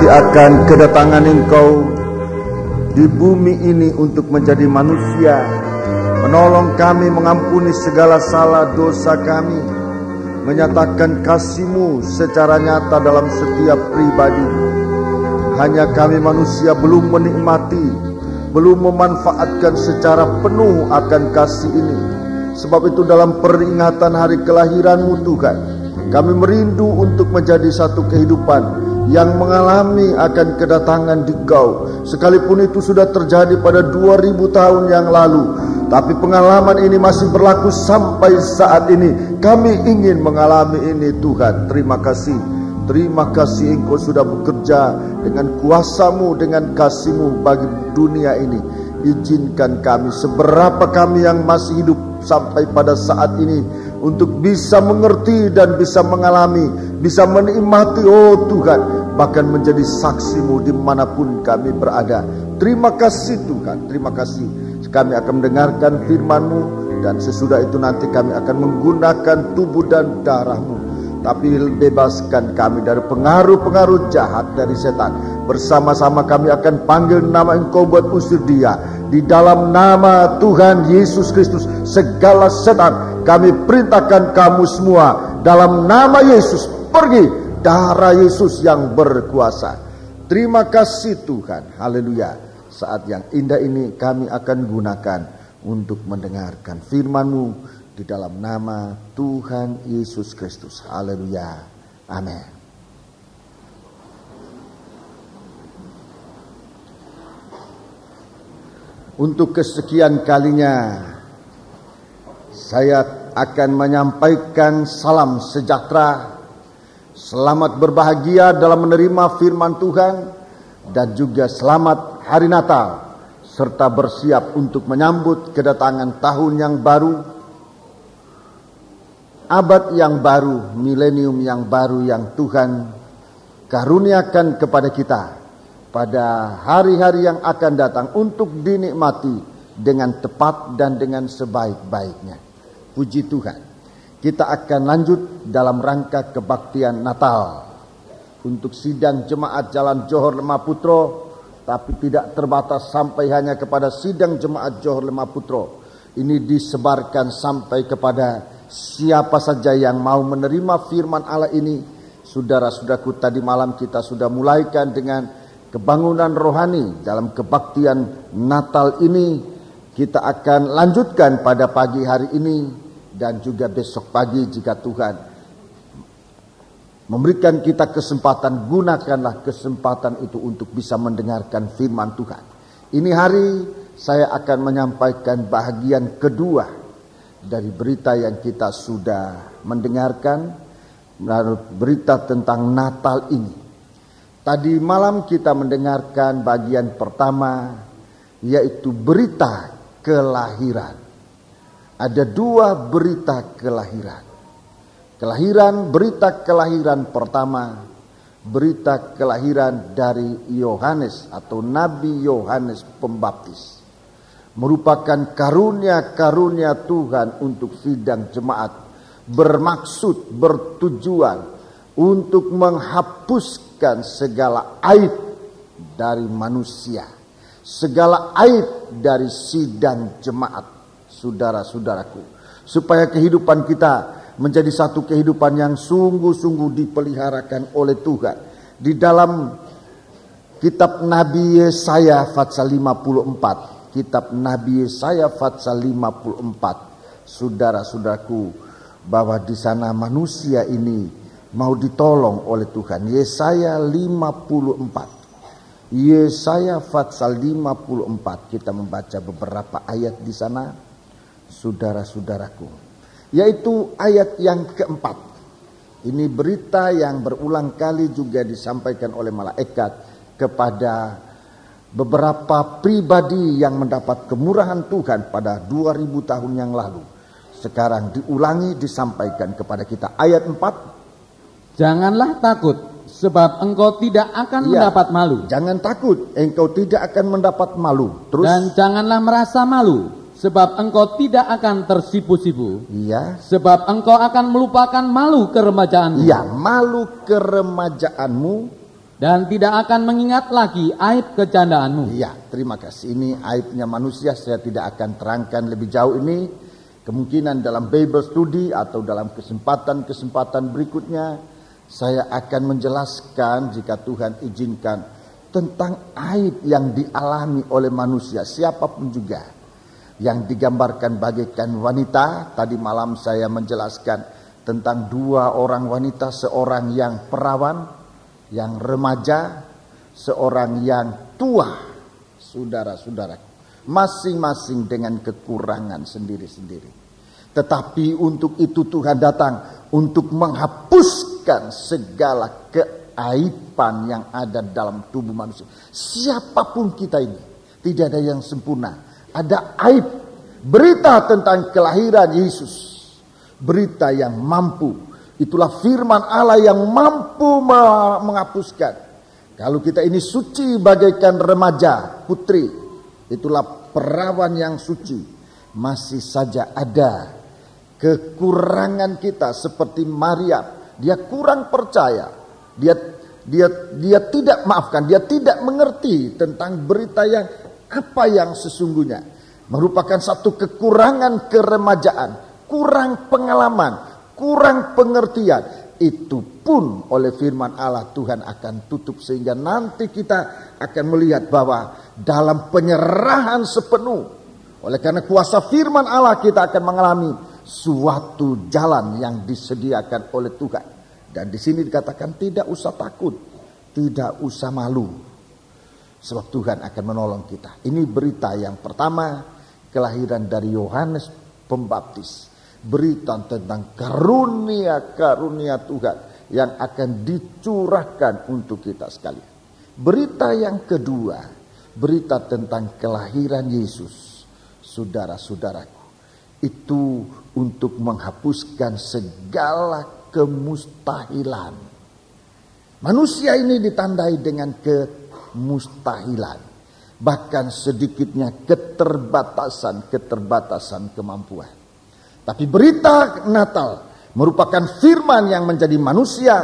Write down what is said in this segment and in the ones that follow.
akan kedatangan Engkau di bumi ini untuk menjadi manusia, menolong kami, mengampuni segala salah dosa kami, menyatakan kasih-Mu secara nyata dalam setiap pribadi. Hanya kami manusia belum menikmati, belum memanfaatkan secara penuh akan kasih ini. Sebab itu dalam peringatan hari kelahiran-Mu Tuhan, kami merindu untuk menjadi satu kehidupan yang mengalami akan kedatangan Engkau. Sekalipun itu sudah terjadi pada 2000 tahun yang lalu, tapi pengalaman ini masih berlaku sampai saat ini. Kami ingin mengalami ini Tuhan. Terima kasih. Terima kasih Engkau sudah bekerja dengan kuasa-Mu, dengan kasih-Mu bagi dunia ini. Izinkan kami, seberapa kami yang masih hidup sampai pada saat ini, untuk bisa mengerti dan bisa mengalami, bisa menikmati, oh Tuhan, bahkan menjadi saksi-Mu dimanapun kami berada. Terima kasih Tuhan, terima kasih. Kami akan mendengarkan firman-Mu, dan sesudah itu nanti kami akan menggunakan tubuh dan darah-Mu. Tapi bebaskan kami dari pengaruh-pengaruh jahat dari setan. Bersama-sama kami akan panggil nama Engkau buat usir dia. Di dalam nama Tuhan Yesus Kristus, segala setan kami perintahkan kamu semua dalam nama Yesus, pergi. Darah Yesus yang berkuasa. Terima kasih Tuhan. Haleluya. Saat yang indah ini kami akan gunakan untuk mendengarkan firman-Mu di dalam nama Tuhan Yesus Kristus. Haleluya. Amin. Untuk kesekian kalinya saya akan menyampaikan salam sejahtera, selamat berbahagia dalam menerima firman Tuhan, dan juga selamat hari Natal, serta bersiap untuk menyambut kedatangan tahun yang baru, abad yang baru, milenium yang baru yang Tuhan karuniakan kepada kita pada hari-hari yang akan datang untuk dinikmati dengan tepat dan dengan sebaik-baiknya. Puji Tuhan. Kita akan lanjut dalam rangka kebaktian Natal untuk sidang jemaat Jalan Johor Lemah-Putro, tapi tidak terbatas sampai hanya kepada sidang jemaat Johor Lemah-Putro. Ini disebarkan sampai kepada siapa saja yang mau menerima firman Allah ini. Saudara-saudaraku, tadi malam kita sudah mulaikan dengan kebangunan rohani dalam kebaktian Natal ini. Kita akan lanjutkan pada pagi hari ini dan juga besok pagi jika Tuhan memberikan kita kesempatan. Gunakanlah kesempatan itu untuk bisa mendengarkan firman Tuhan. Ini hari saya akan menyampaikan bahagian kedua dari berita yang kita sudah mendengarkan, berita tentang Natal ini. Tadi malam kita mendengarkan bagian pertama, yaitu berita kelahiran. Ada dua berita kelahiran. Berita kelahiran pertama, berita kelahiran dari Yohanes atau Nabi Yohanes Pembaptis. Merupakan karunia-karunia Tuhan untuk sidang jemaat, bermaksud, bertujuan untuk menghapuskan segala aib dari manusia, segala aib dari sidang jemaat, saudara-saudaraku, supaya kehidupan kita menjadi satu kehidupan yang sungguh-sungguh dipeliharakan oleh Tuhan. Di dalam kitab Nabi Yesaya pasal 54, kitab Nabi Yesaya pasal 54, saudara-saudaraku, bahwa di sana manusia ini mau ditolong oleh Tuhan. Yesaya 54. Yesaya pasal 54, kita membaca beberapa ayat di sana, saudara-saudaraku, yaitu ayat yang keempat. Ini berita yang berulang kali juga disampaikan oleh malaikat kepada beberapa pribadi yang mendapat kemurahan Tuhan pada 2000 tahun yang lalu. Sekarang diulangi, disampaikan kepada kita. Ayat 4. Janganlah takut, sebab engkau tidak akan mendapat malu. Jangan takut, engkau tidak akan mendapat malu. Terus. Dan janganlah merasa malu, sebab engkau tidak akan tersipu-sipu. Iya. Sebab engkau akan melupakan malu keremajaanmu. Iya, malu keremajaanmu. dan tidak akan mengingat lagi aib kecandaanmu. Iya, terima kasih. Ini aibnya manusia, saya tidak akan terangkan lebih jauh ini. Kemungkinan dalam Bible Study atau dalam kesempatan-kesempatan berikutnya saya akan menjelaskan jika Tuhan izinkan tentang aib yang dialami oleh manusia siapapun juga, yang digambarkan bagaikan wanita. Tadi malam saya menjelaskan tentang dua orang wanita, seorang yang perawan, yang remaja, seorang yang tua. Saudara-saudara, masing-masing dengan kekurangan sendiri-sendiri. Tetapi untuk itu Tuhan datang untuk menghapuskan segala keaiban yang ada dalam tubuh manusia. Siapapun kita ini, tidak ada yang sempurna. Ada aib. Berita tentang kelahiran Yesus, berita yang mampu. Itulah firman Allah yang mampu menghapuskan. Kalau kita ini suci bagaikan remaja putri, itulah perawan yang suci. Masih saja ada kekurangan kita seperti Maria. Dia kurang percaya. Dia tidak maafkan. Dia tidak mengerti tentang berita yang apa yang sesungguhnya. Merupakan satu kekurangan keremajaan, kurang pengalaman, kurang pengertian. Itu pun oleh firman Allah Tuhan akan tutup, sehingga nanti kita akan melihat bahwa dalam penyerahan sepenuh, oleh karena kuasa firman Allah, kita akan mengalami suatu jalan yang disediakan oleh Tuhan. Dan di sini dikatakan tidak usah takut, tidak usah malu, sebab Tuhan akan menolong kita. Ini berita yang pertama, kelahiran dari Yohanes Pembaptis. Berita tentang karunia-karunia Tuhan yang akan dicurahkan untuk kita sekalian. Berita yang kedua, berita tentang kelahiran Yesus. Saudara-saudaraku, itu untuk menghapuskan segala kemustahilan. Manusia ini ditandai dengan kemustahilan, bahkan sedikitnya keterbatasan kemampuan. Tapi berita Natal merupakan firman yang menjadi manusia,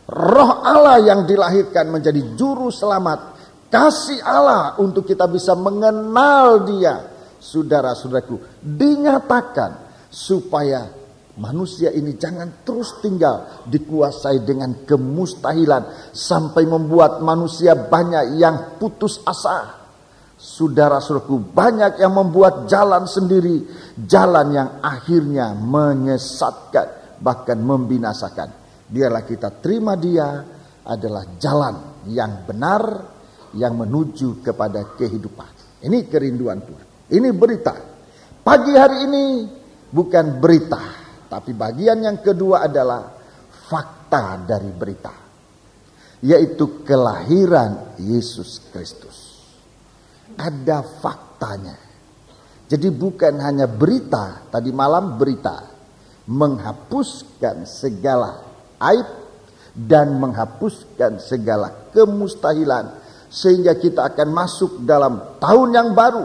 Roh Allah yang dilahirkan menjadi juru selamat, kasih Allah untuk kita bisa mengenal Dia. Saudara-saudaraku, dinyatakan supaya manusia ini jangan terus tinggal dikuasai dengan kemustahilan sampai membuat manusia banyak yang putus asa. Saudara-saudaraku, banyak yang membuat jalan sendiri, jalan yang akhirnya menyesatkan, bahkan membinasakan. Biarlah kita terima Dia adalah jalan yang benar, yang menuju kepada kehidupan. Ini kerinduan Tuhan. Ini berita. Pagi hari ini bukan berita, tapi bagian yang kedua adalah fakta dari berita, yaitu kelahiran Yesus Kristus. Ada faktanya. Jadi bukan hanya berita, tadi malam berita menghapuskan segala aib dan menghapuskan segala kemustahilan, sehingga kita akan masuk dalam tahun yang baru,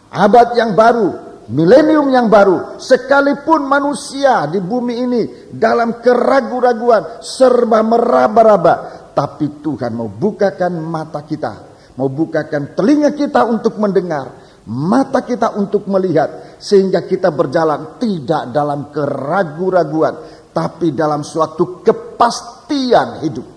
abad yang baru, milenium yang baru. Sekalipun manusia di bumi ini dalam keraguan-raguan, serba meraba-raba, tapi Tuhan mau bukakan mata kita, mau bukakan telinga kita untuk mendengar, mata kita untuk melihat, sehingga kita berjalan tidak dalam keraguan-raguan, tapi dalam suatu kepastian hidup.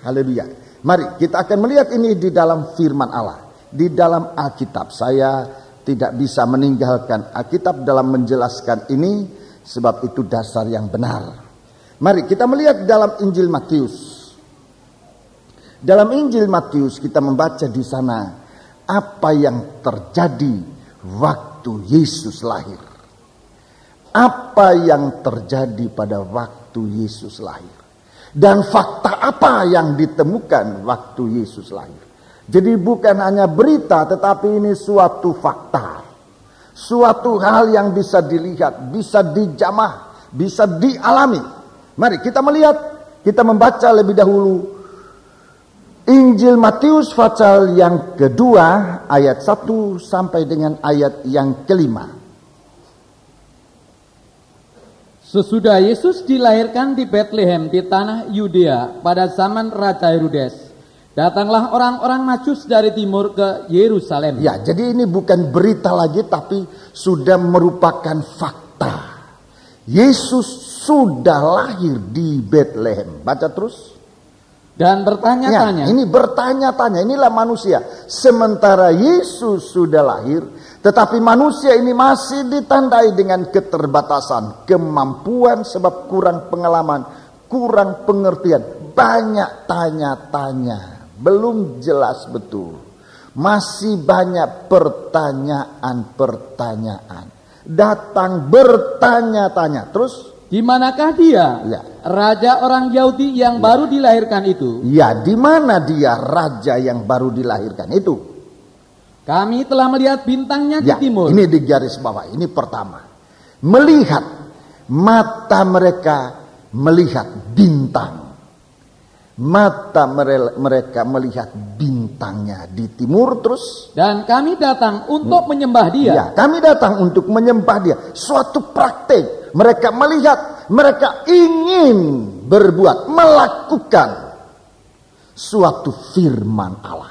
Haleluya. Mari kita akan melihat ini di dalam firman Allah, di dalam Alkitab. Saya tidak bisa meninggalkan Alkitab dalam menjelaskan ini, sebab itu dasar yang benar. Mari kita melihat dalam Injil Matius. Dalam Injil Matius kita membaca di sana apa yang terjadi waktu Yesus lahir. Apa yang terjadi pada waktu Yesus lahir. Dan fakta apa yang ditemukan waktu Yesus lahir. Jadi bukan hanya berita, tetapi ini suatu fakta. Suatu hal yang bisa dilihat, bisa dijamah, bisa dialami. Mari kita melihat, kita membaca lebih dahulu Injil Matius pasal yang kedua ayat 1 sampai dengan ayat yang kelima. Sesudah Yesus dilahirkan di Betlehem di tanah Yudea pada zaman Raja Herodes, datanglah orang-orang Majus dari timur ke Yerusalem. Ya, jadi ini bukan berita lagi tapi sudah merupakan fakta. Yesus sudah lahir di Bethlehem. Baca terus. Dan bertanya-tanya. Ya, ini bertanya-tanya, inilah manusia. Sementara Yesus sudah lahir, tetapi manusia ini masih ditandai dengan keterbatasan, kemampuan sebab kurang pengalaman, kurang pengertian, banyak tanya-tanya, belum jelas betul. Masih banyak pertanyaan-pertanyaan. Datang bertanya-tanya. Terus? Di manakah dia? Ya. Raja orang Yahudi yang baru dilahirkan itu? Ya, di mana dia raja yang baru dilahirkan itu? Kami telah melihat bintangnya Ya, di timur. ini di garis bawah. Ini pertama. Melihat, mata mereka melihat bintang. Mata mereka melihat bintangnya di timur terus. Dan kami datang untuk menyembah dia. Ya, kami datang untuk menyembah dia. Suatu praktek. Mereka melihat, mereka ingin berbuat, melakukan suatu firman Allah.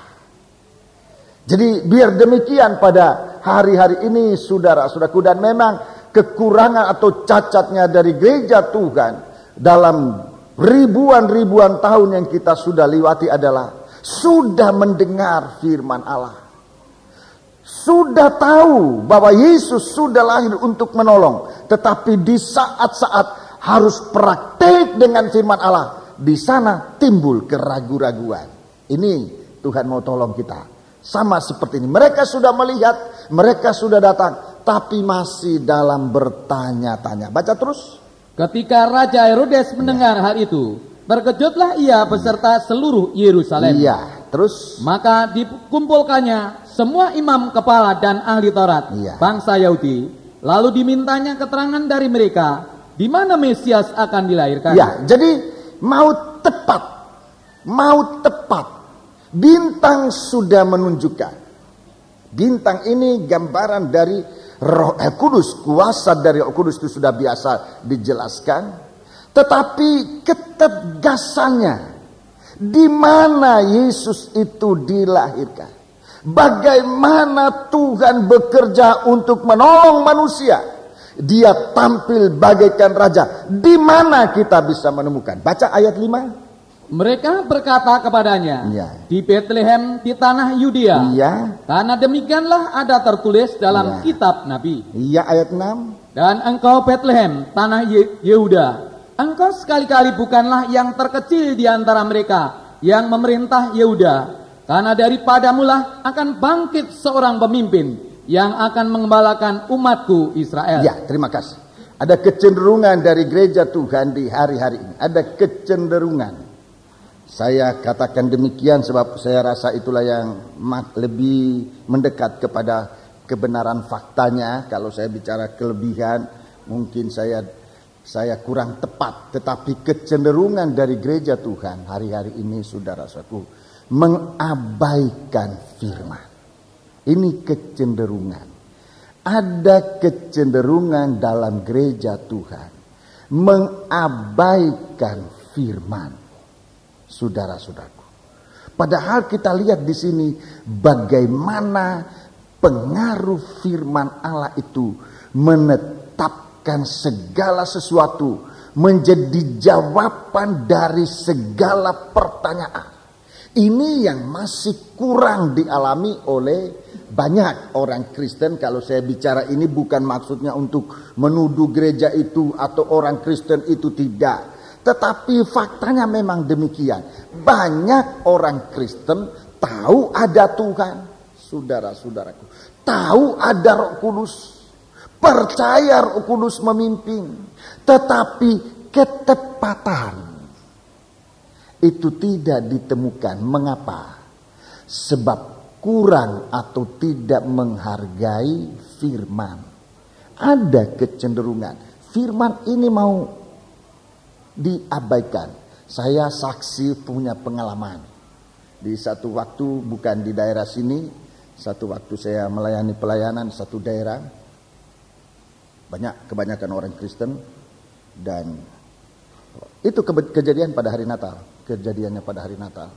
Jadi biar demikian pada hari-hari ini saudara-saudaraku, dan memang kekurangan atau cacatnya dari gereja Tuhan dalam ribuan tahun yang kita sudah lewati adalah sudah mendengar firman Allah. Sudah tahu bahwa Yesus sudah lahir untuk menolong. Tetapi di saat-saat harus praktek dengan firman Allah, di sana timbul keraguan-raguan. Ini Tuhan mau tolong kita. Sama seperti ini. Mereka sudah melihat, mereka sudah datang, tapi masih dalam bertanya-tanya. Baca terus. Ketika Raja Herodes mendengar hal itu, terkejutlah ia beserta seluruh Yerusalem. Iya, terus. Maka dikumpulkannya semua imam kepala dan ahli Taurat bangsa Yahudi. Lalu dimintanya keterangan dari mereka di mana Mesias akan dilahirkan. Ya, jadi mau tepat. Bintang sudah menunjukkan. Bintang ini gambaran dari Roh Kudus, kuasa dari Roh Kudus itu sudah biasa dijelaskan. Tetapi ketegasannya, di mana Yesus itu dilahirkan, bagaimana Tuhan bekerja untuk menolong manusia, dia tampil bagaikan raja. Di mana kita bisa menemukan? Baca ayat 5. Mereka berkata kepadanya, di Bethlehem di tanah Yudea. Karena demikianlah ada tertulis dalam kitab Nabi. Ayat 6. Dan engkau Bethlehem tanah Yehuda, engkau sekali-kali bukanlah yang terkecil di antara mereka yang memerintah Yehuda. Karena daripadamulah akan bangkit seorang pemimpin yang akan mengembalakan umatku Israel. Ya, terima kasih. Ada kecenderungan dari gereja Tuhan di hari-hari ini. Ada kecenderungan. Saya katakan demikian sebab saya rasa itulah yang lebih mendekat kepada kebenaran faktanya. Kalau saya bicara kelebihan, mungkin saya kurang tepat. Tetapi kecenderungan dari gereja Tuhan hari-hari ini, saudara-saudaraku, mengabaikan firman. Ini kecenderungan. Ada kecenderungan dalam gereja Tuhan mengabaikan firman. Saudara-saudaraku, padahal kita lihat di sini bagaimana pengaruh firman Allah itu menetapkan segala sesuatu, menjadi jawaban dari segala pertanyaan. Ini yang masih kurang dialami oleh banyak orang Kristen. Kalau saya bicara ini bukan maksudnya untuk menuduh gereja itu atau orang Kristen itu, tidak. Tetapi faktanya memang demikian. Banyak orang Kristen tahu ada Tuhan, saudara-saudaraku. Tahu ada Roh Kudus. Percaya Roh Kudus memimpin. Tetapi ketepatan itu tidak ditemukan. Mengapa? Sebab kurang atau tidak menghargai firman. Ada kecenderungan. Firman ini mau diabaikan. Saya saksi punya pengalaman. Di satu waktu, bukan di daerah sini, satu waktu saya melayani pelayanan satu daerah, kebanyakan orang Kristen, dan itu kejadian pada hari Natal. Kejadiannya pada hari Natal.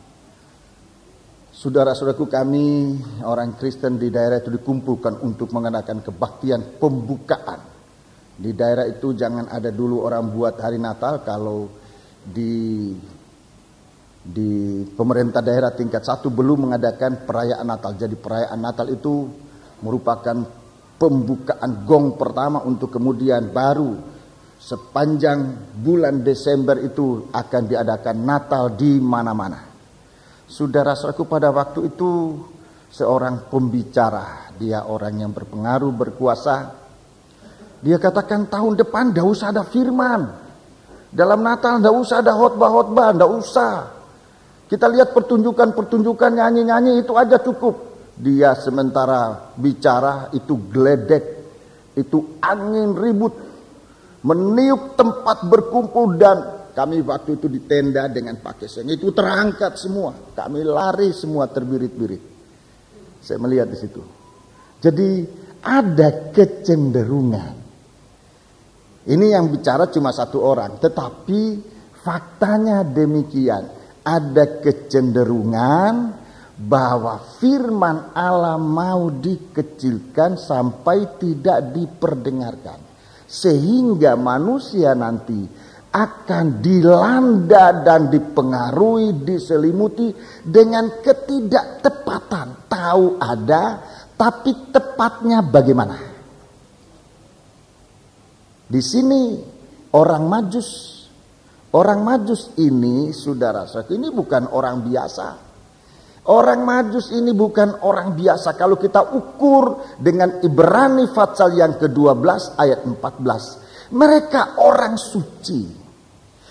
Saudara-saudaraku, kami orang Kristen di daerah itu dikumpulkan untuk mengadakan kebaktian pembukaan. Di daerah itu jangan ada dulu orang buat hari Natal. Kalau di pemerintah daerah tingkat 1 belum mengadakan perayaan Natal. Jadi perayaan Natal itu merupakan pembukaan gong pertama untuk kemudian baru sepanjang bulan Desember itu akan diadakan Natal di mana-mana. Saudara-saudaraku, pada waktu itu seorang pembicara, dia orang yang berpengaruh, berkuasa. Dia katakan tahun depan tidak usah ada firman. Dalam Natal tidak usah ada khotbah-khotbah, tidak usah. Kita lihat pertunjukan-pertunjukan, nyanyi-nyanyi itu aja cukup. Dia sementara bicara itu geledek, itu angin ribut, meniup tempat berkumpul, dan kami waktu itu di tenda dengan pakai seng itu terangkat semua. Kami lari semua terbirit-birit. Saya melihat di situ. Jadi ada kecenderungan. Ini yang bicara cuma satu orang, tetapi faktanya demikian. Ada kecenderungan bahwa firman Allah mau dikecilkan sampai tidak diperdengarkan. Sehingga manusia nanti akan dilanda dan dipengaruhi, diselimuti dengan ketidaktepatan. Tahu ada, tapi tepatnya bagaimana? Di sini orang Majus ini, saudara-saudara, ini bukan orang biasa. Orang Majus ini bukan orang biasa. Kalau kita ukur dengan Ibrani pasal yang ke-12 ayat 14. Mereka orang suci.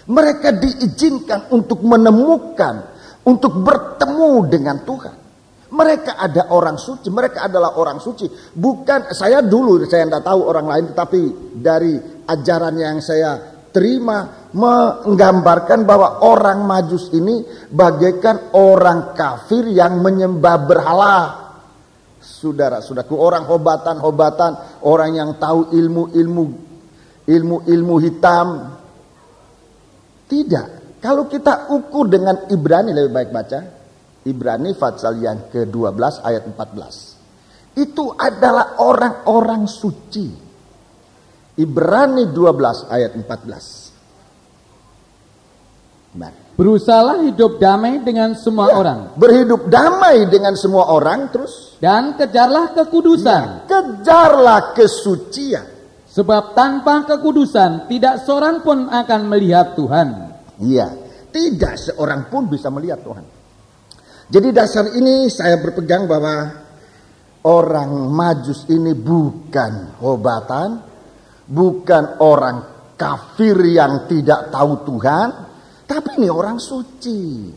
Mereka diizinkan untuk menemukan, untuk bertemu dengan Tuhan. Mereka ada orang suci, mereka adalah orang suci. Bukan, saya tidak tahu orang lain, tetapi dari ajaran yang saya terima menggambarkan bahwa orang Majus ini bagaikan orang kafir yang menyembah berhala. Saudara-saudaraku, orang hobatan-hobatan, orang yang tahu ilmu hitam. Tidak. Kalau kita ukur dengan Ibrani, lebih baik baca Ibrani pasal yang ke-12 ayat 14. Itu adalah orang-orang suci. Ibrani 12 ayat 14. Nah. Berusahalah hidup damai dengan semua orang. Berhidup damai dengan semua orang, terus. Dan kejarlah kekudusan. Kejarlah kesucian. Sebab tanpa kekudusan tidak seorang pun akan melihat Tuhan. Iya, tidak seorang pun bisa melihat Tuhan. Jadi dasar ini saya berpegang bahwa orang Majus ini bukan hobatan, bukan orang kafir yang tidak tahu Tuhan, tapi ini orang suci.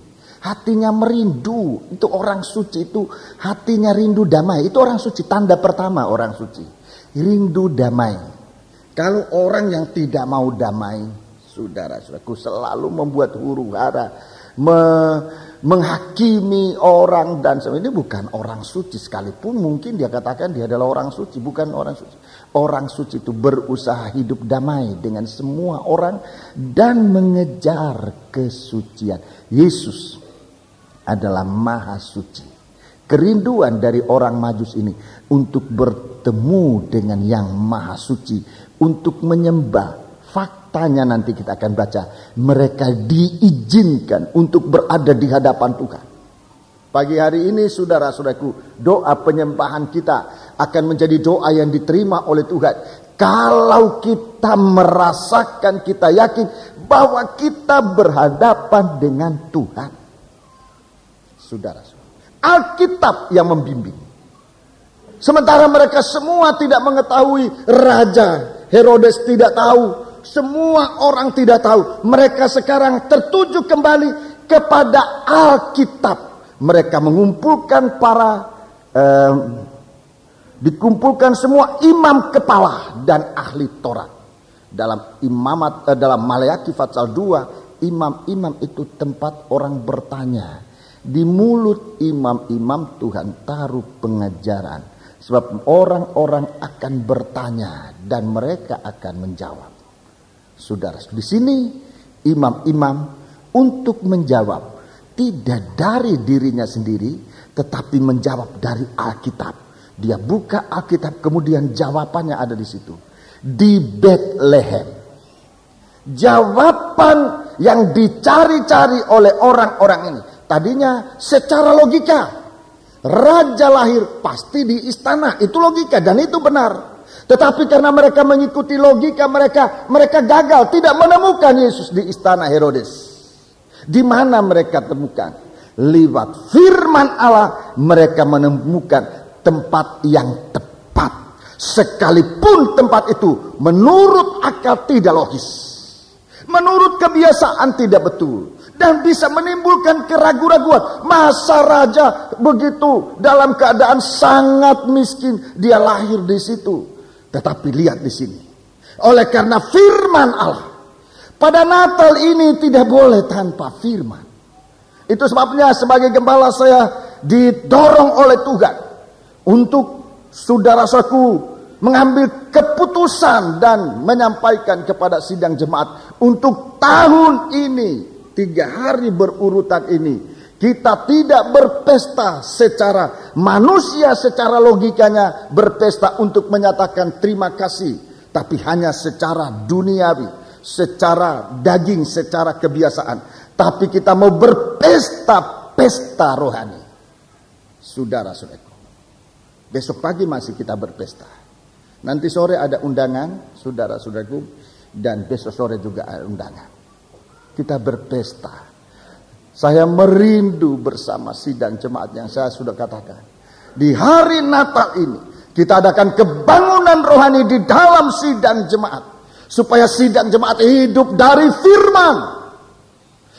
Hatinya merindu. Itu orang suci itu hatinya rindu damai. Itu orang suci, tanda pertama orang suci. Rindu damai. Kalau orang yang tidak mau damai, saudara-saudaraku, selalu membuat huru-hara, menghakimi orang dan sebagainya, ini bukan orang suci. Sekalipun mungkin dia katakan dia adalah orang suci, bukan orang suci. Orang suci itu berusaha hidup damai dengan semua orang dan mengejar kesucian. Yesus adalah maha suci. Kerinduan dari orang Majus ini untuk bertemu dengan yang maha suci, untuk menyembah. Faktanya nanti kita akan baca, mereka diizinkan untuk berada di hadapan Tuhan. Pagi hari ini saudara-saudaraku, doa penyembahan kita akan menjadi doa yang diterima oleh Tuhan. Kalau kita merasakan, kita yakin bahwa kita berhadapan dengan Tuhan. Saudara-saudara, Alkitab yang membimbing. Sementara mereka semua tidak mengetahui, Raja Herodes tidak tahu, semua orang tidak tahu. Mereka sekarang tertuju kembali kepada Alkitab. Mereka mengumpulkan dikumpulkan semua imam kepala dan ahli Taurat. Dalam Maleakhi pasal 2, imam-imam itu tempat orang bertanya. Di mulut imam-imam Tuhan taruh pengajaran. Sebab orang-orang akan bertanya dan mereka akan menjawab. Saudara, di sini imam-imam untuk menjawab tidak dari dirinya sendiri, tetapi menjawab dari Alkitab. Dia buka Alkitab, kemudian jawabannya ada di situ. Di Bethlehem. Jawaban yang dicari-cari oleh orang-orang ini. Tadinya secara logika. Raja lahir pasti di istana. Itu logika dan itu benar. Tetapi karena mereka mengikuti logika mereka gagal. Tidak menemukan Yesus di istana Herodes. Di mana mereka temukan? Lewat firman Allah mereka menemukan tempat yang tepat. Sekalipun tempat itu menurut akal tidak logis. Menurut kebiasaan tidak betul. Dan bisa menimbulkan keraguan-raguan. Masa raja begitu dalam keadaan sangat miskin. Dia lahir di situ. Tetapi lihat di sini. Oleh karena firman Allah. Pada Natal ini tidak boleh tanpa firman. Itu sebabnya sebagai gembala saya didorong oleh Tuhan. Untuk saudara-saudaraku mengambil keputusan dan menyampaikan kepada sidang jemaat. Untuk tahun ini, 3 hari berurutan ini, kita tidak berpesta secara manusia, secara logikanya berpesta untuk menyatakan terima kasih. Tapi hanya secara duniawi, secara daging, secara kebiasaan. Tapi kita mau berpesta, pesta rohani. Saudara-saudaraku, besok pagi masih kita berpesta. Nanti sore ada undangan, saudara-saudaraku, dan besok sore juga ada undangan. Kita berpesta. Saya merindu bersama sidang jemaat yang saya sudah katakan. Di hari Natal ini, kita adakan kebangunan rohani di dalam sidang jemaat. Supaya sidang jemaat hidup dari firman.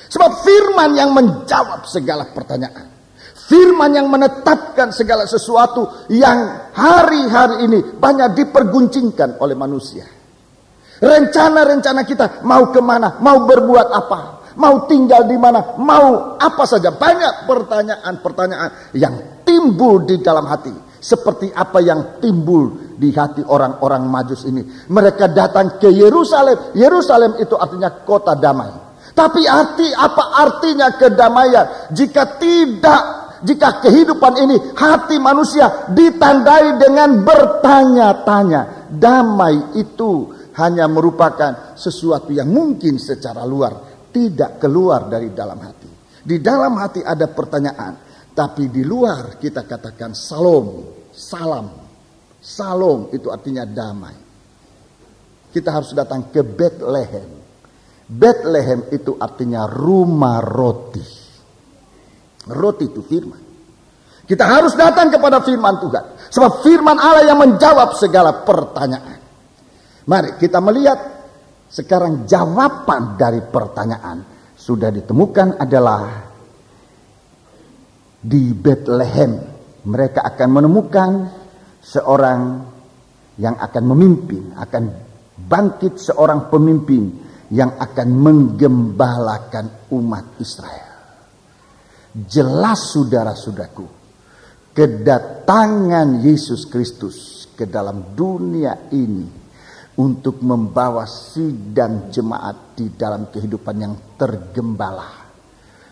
Sebab firman yang menjawab segala pertanyaan. Firman yang menetapkan segala sesuatu yang hari-hari ini banyak diperguncingkan oleh manusia. Rencana-rencana kita mau kemana, mau berbuat apa, mau tinggal di mana, mau apa saja. Banyak pertanyaan-pertanyaan yang timbul di dalam hati. Seperti apa yang timbul di hati orang-orang Majus ini. Mereka datang ke Yerusalem. Yerusalem itu artinya kota damai. Tapi apa artinya kedamaian jika kehidupan ini hati manusia ditandai dengan bertanya-tanya. Damai itu hanya merupakan sesuatu yang mungkin secara luar tidak keluar dari dalam hati. Di dalam hati ada pertanyaan, tapi di luar kita katakan salam. Salom itu artinya damai. Kita harus datang ke Bethlehem. Bethlehem itu artinya rumah roti. Roti itu firman. Kita harus datang kepada firman Tuhan. Sebab firman Allah yang menjawab segala pertanyaan. Mari kita melihat sekarang jawaban dari pertanyaan. Sudah ditemukan adalah di Bethlehem. Mereka akan menemukan seorang yang akan memimpin. Akan bangkit seorang pemimpin yang akan menggembalakan umat Israel. Jelas saudara-saudaraku, kedatangan Yesus Kristus ke dalam dunia ini untuk membawa sidang jemaat di dalam kehidupan yang tergembala.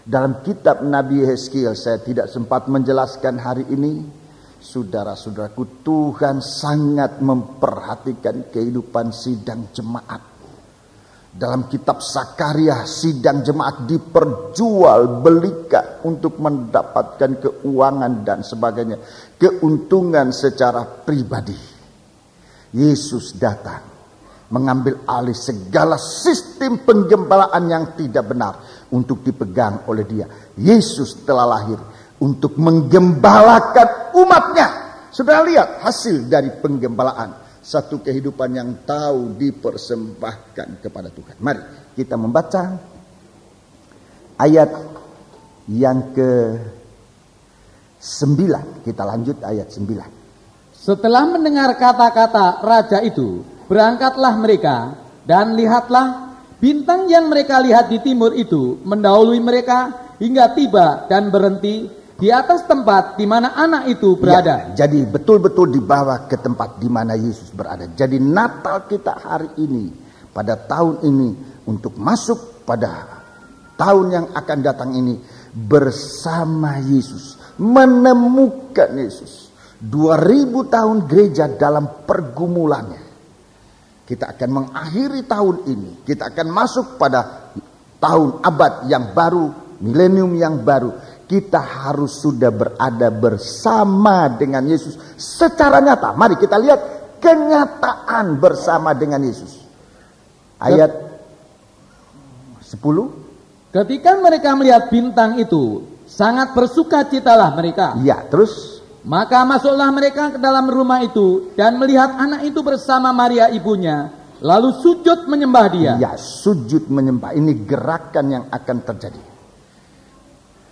Dalam kitab Nabi Yeskiel saya tidak sempat menjelaskan hari ini. Saudara-saudaraku, Tuhan sangat memperhatikan kehidupan sidang jemaat. Dalam kitab Sakaria, sidang jemaat diperjualbelikan untuk mendapatkan keuangan dan sebagainya. Keuntungan secara pribadi. Yesus datang mengambil alih segala sistem penggembalaan yang tidak benar untuk dipegang oleh dia. Yesus telah lahir untuk menggembalakan umatnya. Sudah lihat hasil dari penggembalaan. Satu kehidupan yang tahu dipersembahkan kepada Tuhan. Mari kita membaca ayat yang ke-9. Kita lanjut ayat 9. Setelah mendengar kata-kata raja itu, berangkatlah mereka, dan lihatlah bintang yang mereka lihat di timur itu mendahului mereka hingga tiba dan berhenti di atas tempat di mana anak itu berada. Ya, jadi betul-betul dibawa ke tempat di mana Yesus berada. Jadi Natal kita hari ini, pada tahun ini, untuk masuk pada tahun yang akan datang ini bersama Yesus. menemukan Yesus. 2000 tahun gereja dalam pergumulannya. Kita akan mengakhiri tahun ini. Kita akan masuk pada tahun abad yang baru, milenium yang baru. Kita harus sudah berada bersama dengan Yesus secara nyata. Mari kita lihat kenyataan bersama dengan Yesus. Ayat 10. Ketika mereka melihat bintang itu, sangat bersukacitalah mereka. Ya, terus? Maka masuklah mereka ke dalam rumah itu dan melihat anak itu bersama Maria ibunya, lalu sujud menyembah dia. Ya, sujud menyembah. Ini gerakan yang akan terjadi.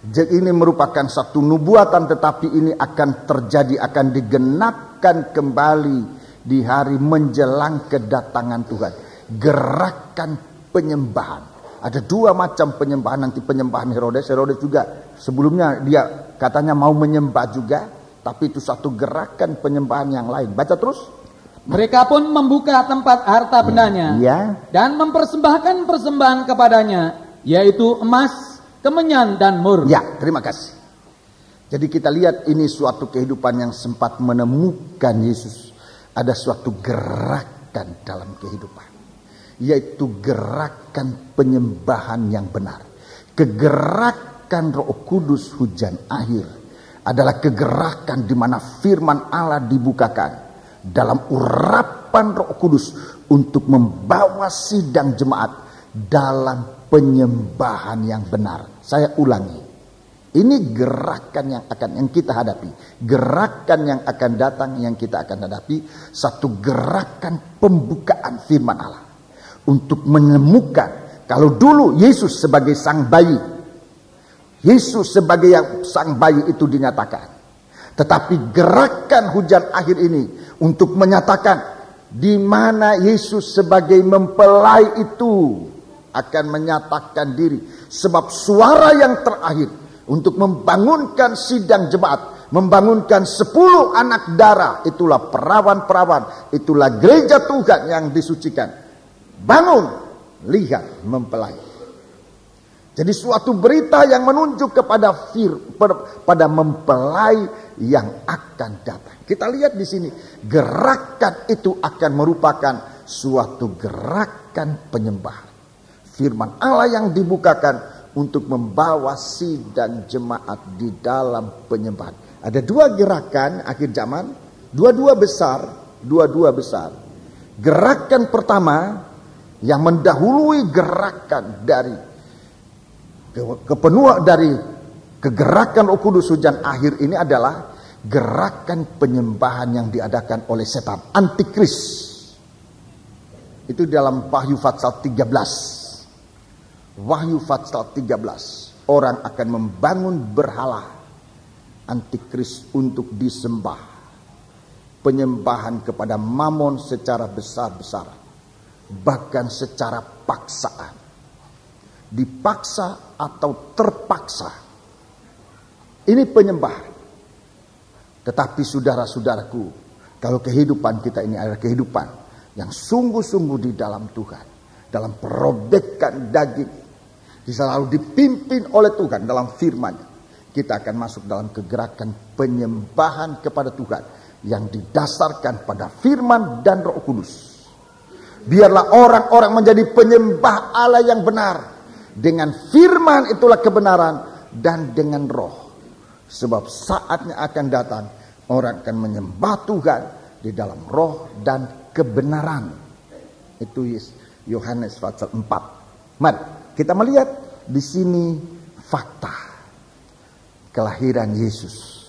Jadi ini merupakan satu nubuatan, tetapi ini akan terjadi, akan digenapkan kembali di hari menjelang kedatangan Tuhan. Gerakan penyembahan. Ada 2 macam penyembahan. Nanti penyembahan Herodes juga sebelumnya dia katanya mau menyembah juga, tapi itu satu gerakan penyembahan yang lain. Baca terus. Mereka pun membuka tempat harta bendanya, ya, dan mempersembahkan persembahan kepadanya, yaitu emas, kemenyan, dan mur. Ya, terima kasih. Jadi kita lihat ini suatu kehidupan yang sempat menemukan Yesus. Ada suatu gerakan dalam kehidupan, yaitu gerakan penyembahan yang benar. Kegerakan Roh Kudus hujan akhir adalah kegerakan di mana firman Allah dibukakan dalam urapan Roh Kudus untuk membawa sidang jemaat dalam penyembahan yang benar. Saya ulangi. Ini gerakan yang kita hadapi. Gerakan yang akan datang yang kita akan hadapi. Satu gerakan pembukaan firman Allah. Untuk menemukan. Kalau dulu Yesus sebagai sang bayi. Yesus sebagai sang bayi itu dinyatakan. Tetapi gerakan hujan akhir ini. Untuk menyatakan. Di mana Yesus sebagai mempelai itu. Akan menyatakan diri. Sebab suara yang terakhir. Untuk membangunkan sidang jemaat. Membangunkan 10 anak darah. Itulah perawan-perawan. Itulah gereja Tuhan yang disucikan. Bangun. Lihat mempelai. Jadi suatu berita yang menunjuk pada mempelai yang akan datang. Kita lihat di sini. Gerakan itu akan merupakan suatu gerakan penyembahan. Firman Allah yang dibukakan untuk membawa sidang jemaat di dalam penyembahan. Ada 2 gerakan akhir zaman, dua-dua besar. Gerakan pertama yang mendahului gerakan dari kepenuhan dari kegerakan Roh Kudus hujan akhir ini adalah gerakan penyembahan yang diadakan oleh setan, antikris. Itu dalam Wahyu pasal 13. Wahyu pasal 13. Orang akan membangun berhala antikris untuk disembah. Penyembahan kepada Mamon secara besar-besaran. Bahkan secara paksaan. Dipaksa atau terpaksa. Ini penyembahan. Tetapi saudara-saudaraku, kalau kehidupan kita ini adalah kehidupan yang sungguh-sungguh di dalam Tuhan. Dalam perobekan daging. Selalu dipimpin oleh Tuhan dalam firman-Nya. Kita akan masuk dalam kegerakan penyembahan kepada Tuhan. Yang didasarkan pada firman dan Roh Kudus. Biarlah orang-orang menjadi penyembah Allah yang benar. Dengan firman itulah kebenaran. Dan dengan roh. Sebab saatnya akan datang. Orang akan menyembah Tuhan. Di dalam roh dan kebenaran. Itu Yohanes pasal 4. Mari kita melihat di sini fakta kelahiran Yesus,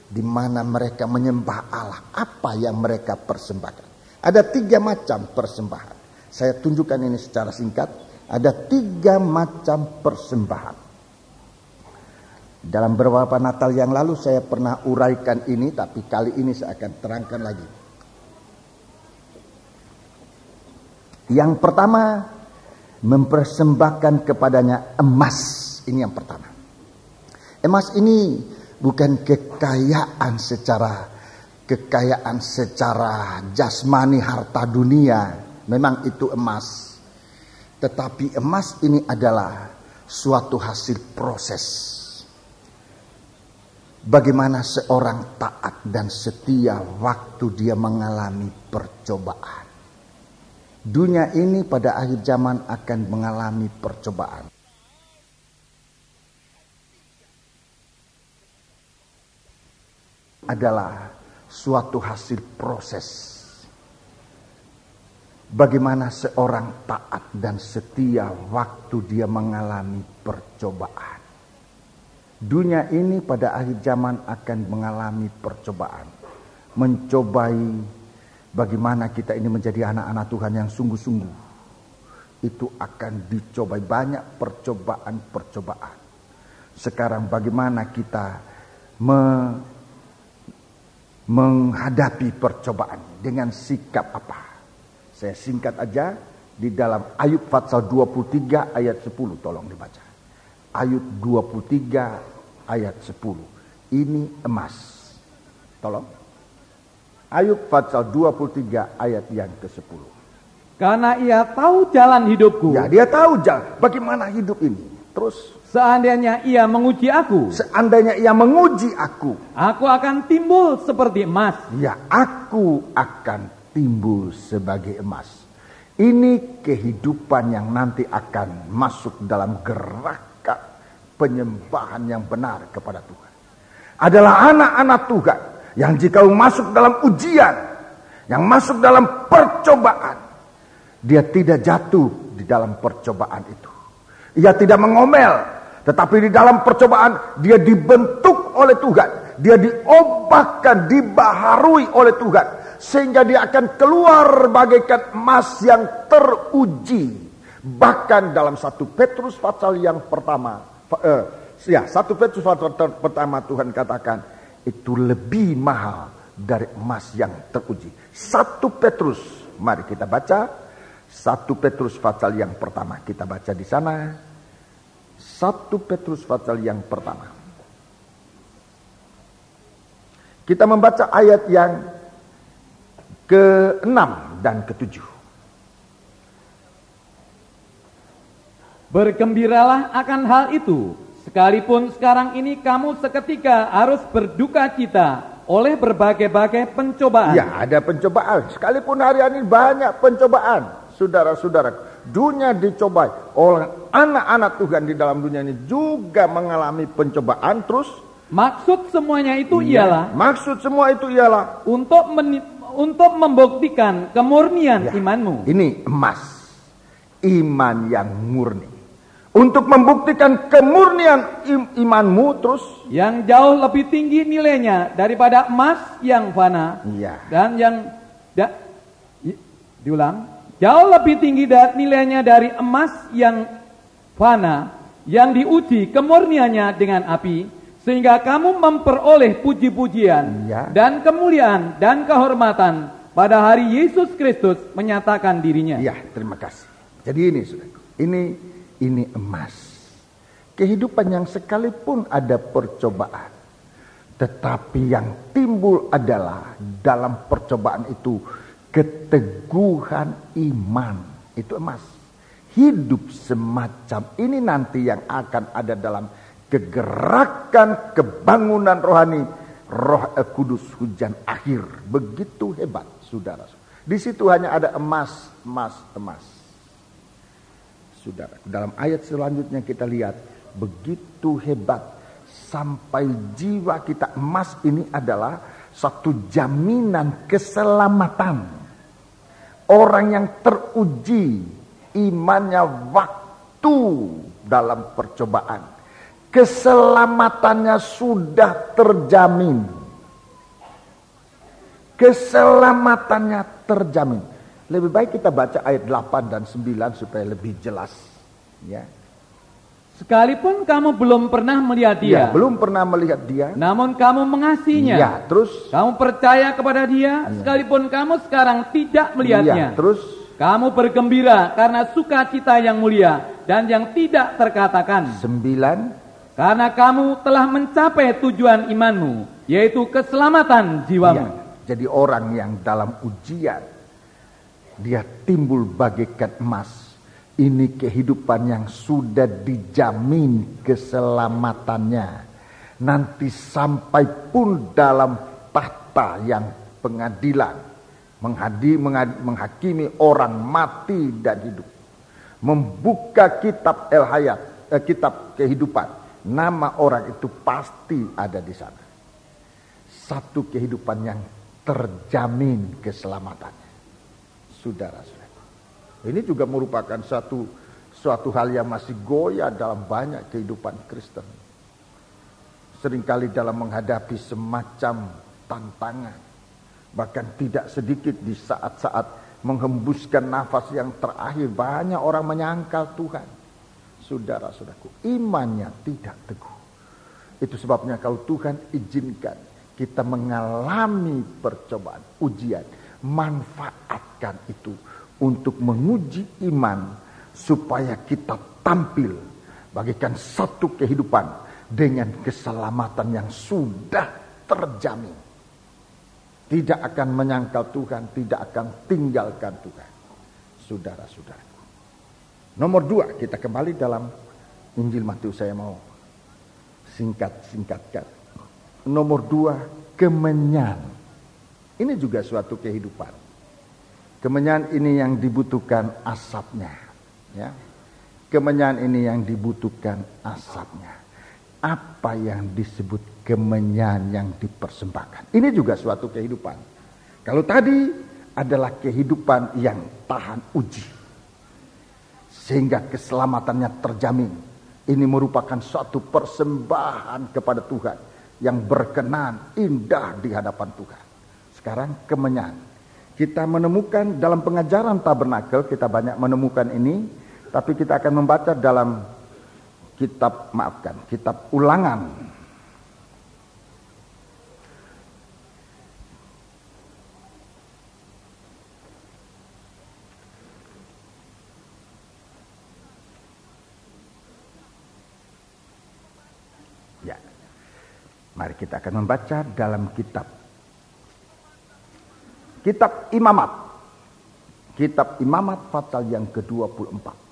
di mana mereka menyembah Allah. Apa yang mereka persembahkan? Ada 3 macam persembahan. Saya tunjukkan ini secara singkat. Ada 3 macam persembahan. Dalam beberapa Natal yang lalu saya pernah uraikan ini, tapi kali ini saya akan terangkan lagi. Yang pertama, mempersembahkan kepadanya emas. Ini yang pertama. Emas ini bukan kekayaan secara jasmani harta dunia. Memang itu emas. Tetapi emas ini adalah suatu hasil proses. Bagaimana seorang taat dan setia waktu dia mengalami percobaan. Dunia ini pada akhir zaman akan mengalami percobaan. Adalah suatu hasil proses. Bagaimana seorang taat dan setia waktu dia mengalami percobaan. Dunia ini pada akhir zaman akan mengalami percobaan. Mencobai bagaimana kita ini menjadi anak-anak Tuhan yang sungguh-sungguh. Itu akan dicobai banyak percobaan-percobaan. Sekarang bagaimana kita menghadapi percobaan dengan sikap apa? Saya singkat aja di dalam Ayub pasal 23 ayat 10, tolong dibaca. Ayub 23 ayat 10. Ini emas. Tolong. Ayub pasal 23 ayat yang ke-10. Karena ia tahu jalan hidupku. Ya, dia tahu jalan. Bagaimana hidup ini? Terus. Seandainya ia menguji aku. Seandainya ia menguji aku. Aku akan timbul seperti emas. Ya, aku akan timbul sebagai emas. Ini kehidupan yang nanti akan masuk dalam gerakan penyembahan yang benar kepada Tuhan. Adalah anak-anak Tuhan yang jika masuk dalam ujian, yang masuk dalam percobaan, dia tidak jatuh di dalam percobaan itu. Ia tidak mengomel, tetapi di dalam percobaan dia dibentuk oleh Tuhan. Dia diobahkan, dibaharui oleh Tuhan. Sehingga dia akan keluar bagaikan emas yang teruji. Bahkan dalam 1 Petrus pasal yang pertama. 1 Petrus pasal pertama Tuhan katakan. Itu lebih mahal dari emas yang teruji. 1 Petrus. Mari kita baca. 1 Petrus pasal yang pertama. Kita baca di sana. 1 Petrus pasal yang pertama. Kita membaca ayat yang ke-6 dan ke-7. Bergembiralah akan hal itu, sekalipun sekarang ini kamu seketika harus berduka cita oleh berbagai-bagai pencobaan. Ya, ada pencobaan. Sekalipun hari ini banyak pencobaan. Saudara-saudara, dunia dicobai oleh anak-anak Tuhan di dalam dunia ini juga mengalami pencobaan. Terus maksud semuanya itu ialah untuk membuktikan kemurnian imanmu. Ini emas, iman yang murni. Untuk membuktikan kemurnian imanmu, terus yang jauh lebih tinggi nilainya daripada emas yang fana. Iya. Dan yang diulang, jauh lebih tinggi nilainya dari emas yang fana, yang diuji kemurniannya dengan api, sehingga kamu memperoleh puji-pujian dan kemuliaan dan kehormatan pada hari Yesus Kristus menyatakan dirinya. Ya, terima kasih. Jadi ini saudaraku, ini emas. Kehidupan yang sekalipun ada percobaan, tetapi yang timbul adalah dalam percobaan itu keteguhan iman. Itu emas. Hidup semacam ini nanti yang akan ada dalam kegerakan kebangunan rohani, Roh Kudus hujan akhir. Begitu hebat, saudara. Di situ hanya ada emas. Saudara, dalam ayat selanjutnya kita lihat begitu hebat sampai jiwa kita. Emas ini adalah satu jaminan keselamatan. Orang yang teruji imannya waktu dalam percobaan, keselamatannya sudah terjamin. Keselamatannya terjamin. Lebih baik kita baca ayat 8 dan 9 supaya lebih jelas. Ya. Sekalipun kamu belum pernah melihat dia. Ya, belum pernah melihat dia. Namun kamu mengasihinya. Ya, terus. Kamu percaya kepada dia. Ya. Sekalipun kamu sekarang tidak melihatnya. Ya, terus. Kamu bergembira karena sukacita yang mulia dan yang tidak terkatakan. 9. Karena kamu telah mencapai tujuan imanmu, yaitu keselamatan jiwamu. Ya, jadi orang yang dalam ujian, dia timbul bagaikan emas. Ini kehidupan yang sudah dijamin keselamatannya. nanti sampai pun dalam tahta yang pengadilan, menghakimi orang mati dan hidup, membuka kitab kitab kehidupan, nama orang itu pasti ada di sana. Satu kehidupan yang terjamin keselamatannya. Saudara-saudara, ini juga merupakan suatu hal yang masih goyah dalam banyak kehidupan Kristen. Seringkali dalam menghadapi semacam tantangan, bahkan tidak sedikit di saat-saat menghembuskan nafas yang terakhir, banyak orang menyangkal Tuhan. Saudara-saudaraku, imannya tidak teguh. Itu sebabnya kalau Tuhan izinkan kita mengalami percobaan, ujian, manfaatkan itu untuk menguji iman, supaya kita tampil bagikan satu kehidupan dengan keselamatan yang sudah terjamin. Tidak akan menyangkal Tuhan, tidak akan tinggalkan Tuhan. Saudara-saudaraku, nomor 2, kita kembali dalam Injil Matius, saya mau singkatkan. Nomor 2, kemenyan. Ini juga suatu kehidupan. Kemenyan ini yang dibutuhkan asapnya, ya. Kemenyan ini yang dibutuhkan asapnya. Apa yang disebut kemenyan yang dipersembahkan? Ini juga suatu kehidupan. Kalau tadi adalah kehidupan yang tahan uji, sehingga keselamatannya terjamin. Ini merupakan suatu persembahan kepada Tuhan yang berkenan, indah di hadapan Tuhan. Sekarang kemenyan. Kita menemukan dalam pengajaran tabernakel, kita banyak menemukan ini, tapi kita akan membaca dalam kitab Ulangan. Ya. Mari kita akan membaca dalam kitab Imamat. Kitab Imamat pasal yang ke-24.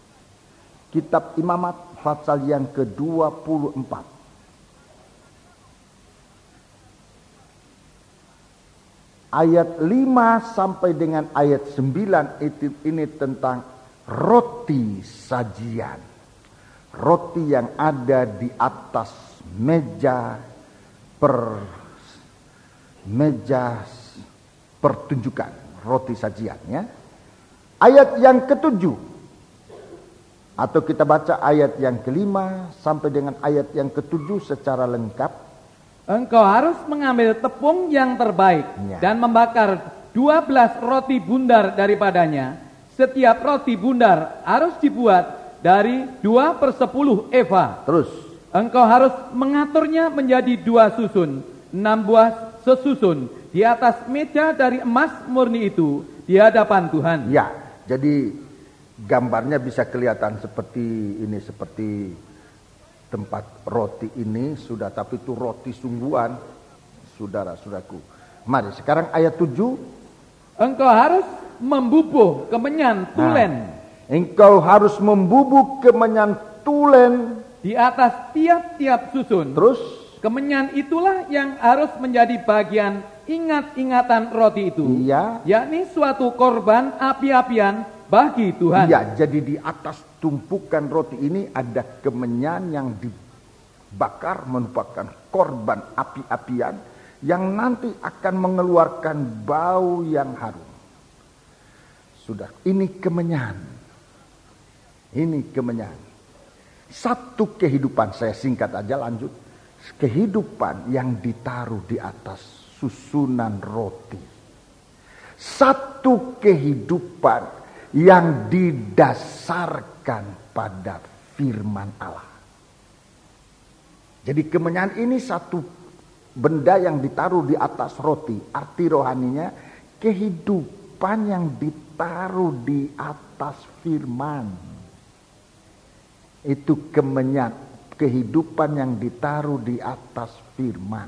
Kitab Imamat pasal yang ke-24. Ayat 5 sampai dengan ayat 9 ini tentang roti sajian. Roti yang ada di atas meja pertunjukan, roti sajian, ya. Ayat yang ke-7, atau kita baca ayat yang ke-5 sampai dengan ayat yang ke-7 secara lengkap. Engkau harus mengambil tepung yang terbaik, ya, dan membakar 12 roti bundar daripadanya. Setiap roti bundar harus dibuat dari 2/10 eva. Terus, engkau harus mengaturnya menjadi 2 susun, 6 buah sesusun di atas meja dari emas murni itu di hadapan Tuhan. Ya, jadi gambarnya bisa kelihatan seperti ini, seperti tempat roti ini sudah, tapi itu roti sungguhan, saudara-saudaraku. Mari sekarang ayat 7. Engkau harus membubuh kemenyan tulen. Engkau harus membubuh kemenyan tulen di atas tiap-tiap susun. Terus, kemenyan itulah yang harus menjadi bagian ingat-ingatan roti itu. Iya. Yakni suatu korban api-apian bagi Tuhan. Iya, jadi di atas tumpukan roti ini ada kemenyan yang dibakar, merupakan korban api-apian yang nanti akan mengeluarkan bau yang harum. Sudah, ini kemenyan. Ini kemenyan. Satu kehidupan, saya singkat aja lanjut. Kehidupan yang ditaruh di atas susunan roti. Satu kehidupan yang didasarkan pada firman Allah. Jadi kemenyan ini satu benda yang ditaruh di atas roti. Arti rohaninya kehidupan yang ditaruh di atas firman. Itu kemenyan. Kehidupan yang ditaruh di atas firman.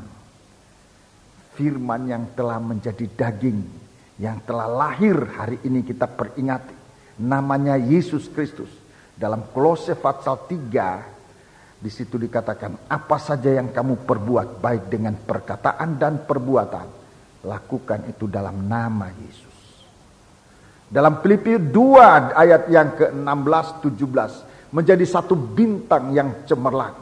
Firman yang telah menjadi daging, yang telah lahir hari ini kita peringati. Namanya Yesus Kristus. Dalam Kolose pasal 3, Di situ dikatakan, apa saja yang kamu perbuat, baik dengan perkataan dan perbuatan, lakukan itu dalam nama Yesus. Dalam Filipi 2 ayat yang ke-16-17, menjadi satu bintang yang cemerlang,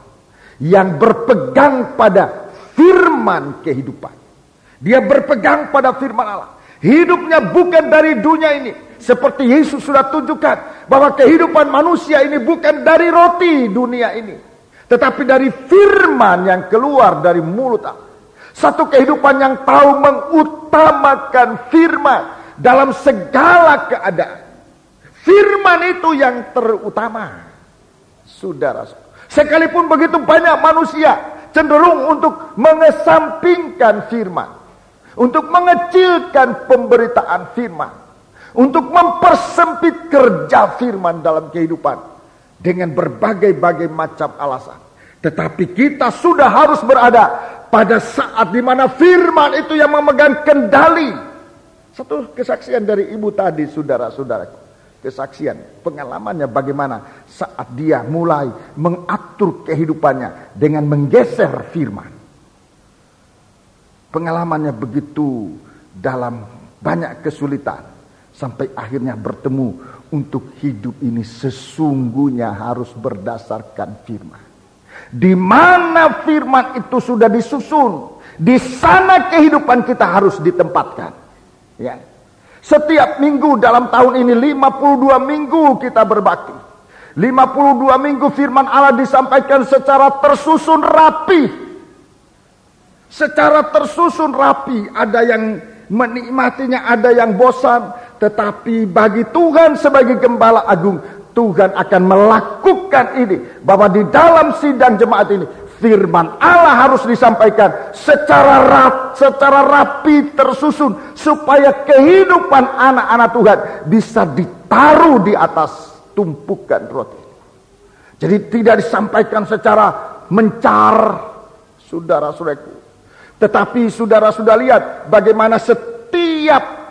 yang berpegang pada firman kehidupan. Dia berpegang pada firman Allah. Hidupnya bukan dari dunia ini. Seperti Yesus sudah tunjukkan bahwa kehidupan manusia ini bukan dari roti dunia ini, tetapi dari firman yang keluar dari mulut Allah. Satu kehidupan yang tahu mengutamakan firman dalam segala keadaan. Firman itu yang terutama. Saudara, sekalipun begitu banyak manusia cenderung untuk mengesampingkan firman, untuk mengecilkan pemberitaan firman, untuk mempersempit kerja firman dalam kehidupan dengan berbagai-bagai macam alasan. Tetapi kita sudah harus berada pada saat di mana firman itu yang memegang kendali. Satu kesaksian dari ibu tadi, saudara-saudaraku. Kesaksian, pengalamannya bagaimana saat dia mulai mengatur kehidupannya dengan menggeser firman. Pengalamannya begitu dalam banyak kesulitan, sampai akhirnya bertemu untuk hidup ini sesungguhnya harus berdasarkan firman. Di mana firman itu sudah disusun, di sana kehidupan kita harus ditempatkan. Ya. Setiap minggu dalam tahun ini 52 minggu kita berbakti. 52 minggu firman Allah disampaikan secara tersusun rapi. Secara tersusun rapi. Ada yang menikmatinya, ada yang bosan. Tetapi bagi Tuhan sebagai Gembala Agung, Tuhan akan melakukan ini. Bahwa di dalam sidang jemaat ini, firman Allah harus disampaikan secara rapi tersusun, supaya kehidupan anak-anak Tuhan bisa ditaruh di atas tumpukan roti. Jadi tidak disampaikan secara mencar, saudara-saudaraku. Tetapi saudara sudah lihat bagaimana setiap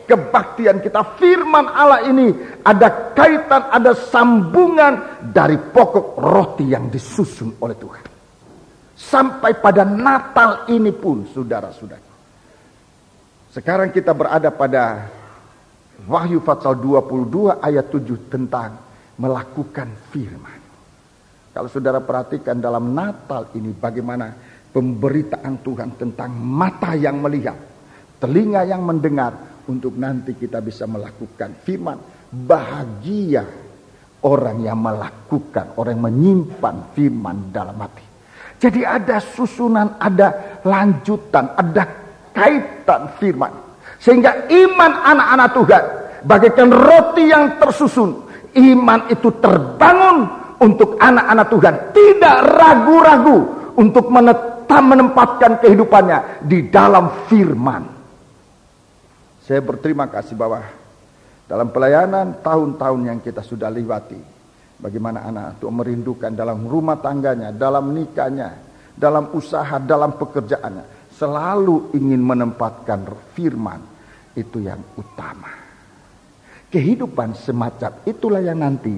kebaktian kita, firman Allah ini ada kaitan, ada sambungan dari pokok roti yang disusun oleh Tuhan. Sampai pada Natal ini pun, saudara-saudara. Sekarang kita berada pada Wahyu pasal 22 ayat 7 tentang melakukan firman. Kalau saudara perhatikan dalam Natal ini bagaimana pemberitaan Tuhan tentang mata yang melihat, telinga yang mendengar, untuk nanti kita bisa melakukan firman. Bahagia orang yang melakukan, orang yang menyimpan firman dalam hati. Jadi ada susunan, ada lanjutan, ada kaitan firman. Sehingga iman anak-anak Tuhan bagaikan roti yang tersusun. Iman itu terbangun untuk anak-anak Tuhan. Tidak ragu-ragu untuk menempatkan kehidupannya di dalam firman. Saya berterima kasih bahwa dalam pelayanan tahun-tahun yang kita sudah lewati, bagaimana anak itu merindukan dalam rumah tangganya, dalam nikahnya, dalam usaha, dalam pekerjaannya, selalu ingin menempatkan firman itu yang utama. Kehidupan semacam itulah yang nanti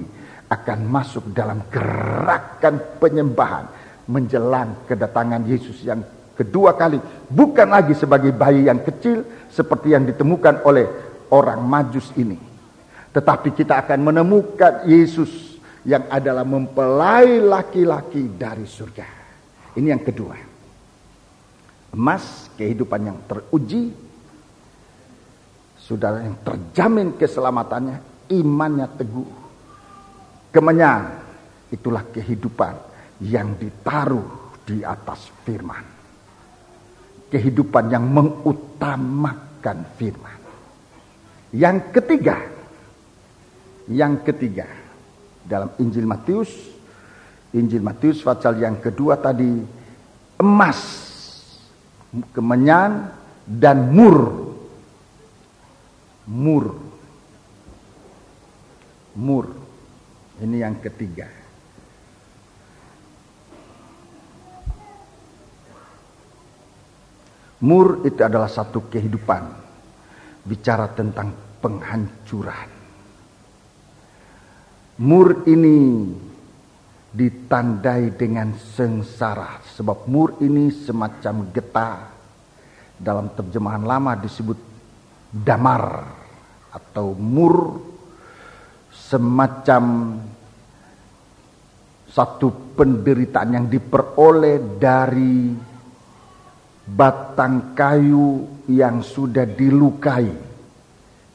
akan masuk dalam gerakan penyembahan menjelang kedatangan Yesus yang kedua kali, bukan lagi sebagai bayi yang kecil seperti yang ditemukan oleh orang Majus ini, tetapi kita akan menemukan Yesus yang adalah mempelai laki-laki dari surga. Ini yang kedua. Emas, kehidupan yang teruji, saudara yang terjamin keselamatannya, imannya teguh. Kemenyan, itulah kehidupan yang ditaruh di atas firman. Kehidupan yang mengutamakan firman. Yang ketiga dalam Injil Matius pasal yang kedua tadi, emas, kemenyan dan mur. Ini yang ketiga. Mur itu adalah satu kehidupan, bicara tentang penghancuran. Mur ini ditandai dengan sengsara. Sebab mur ini semacam getah. Dalam terjemahan lama disebut damar atau mur, semacam satu penderitaan yang diperoleh dari batang kayu yang sudah dilukai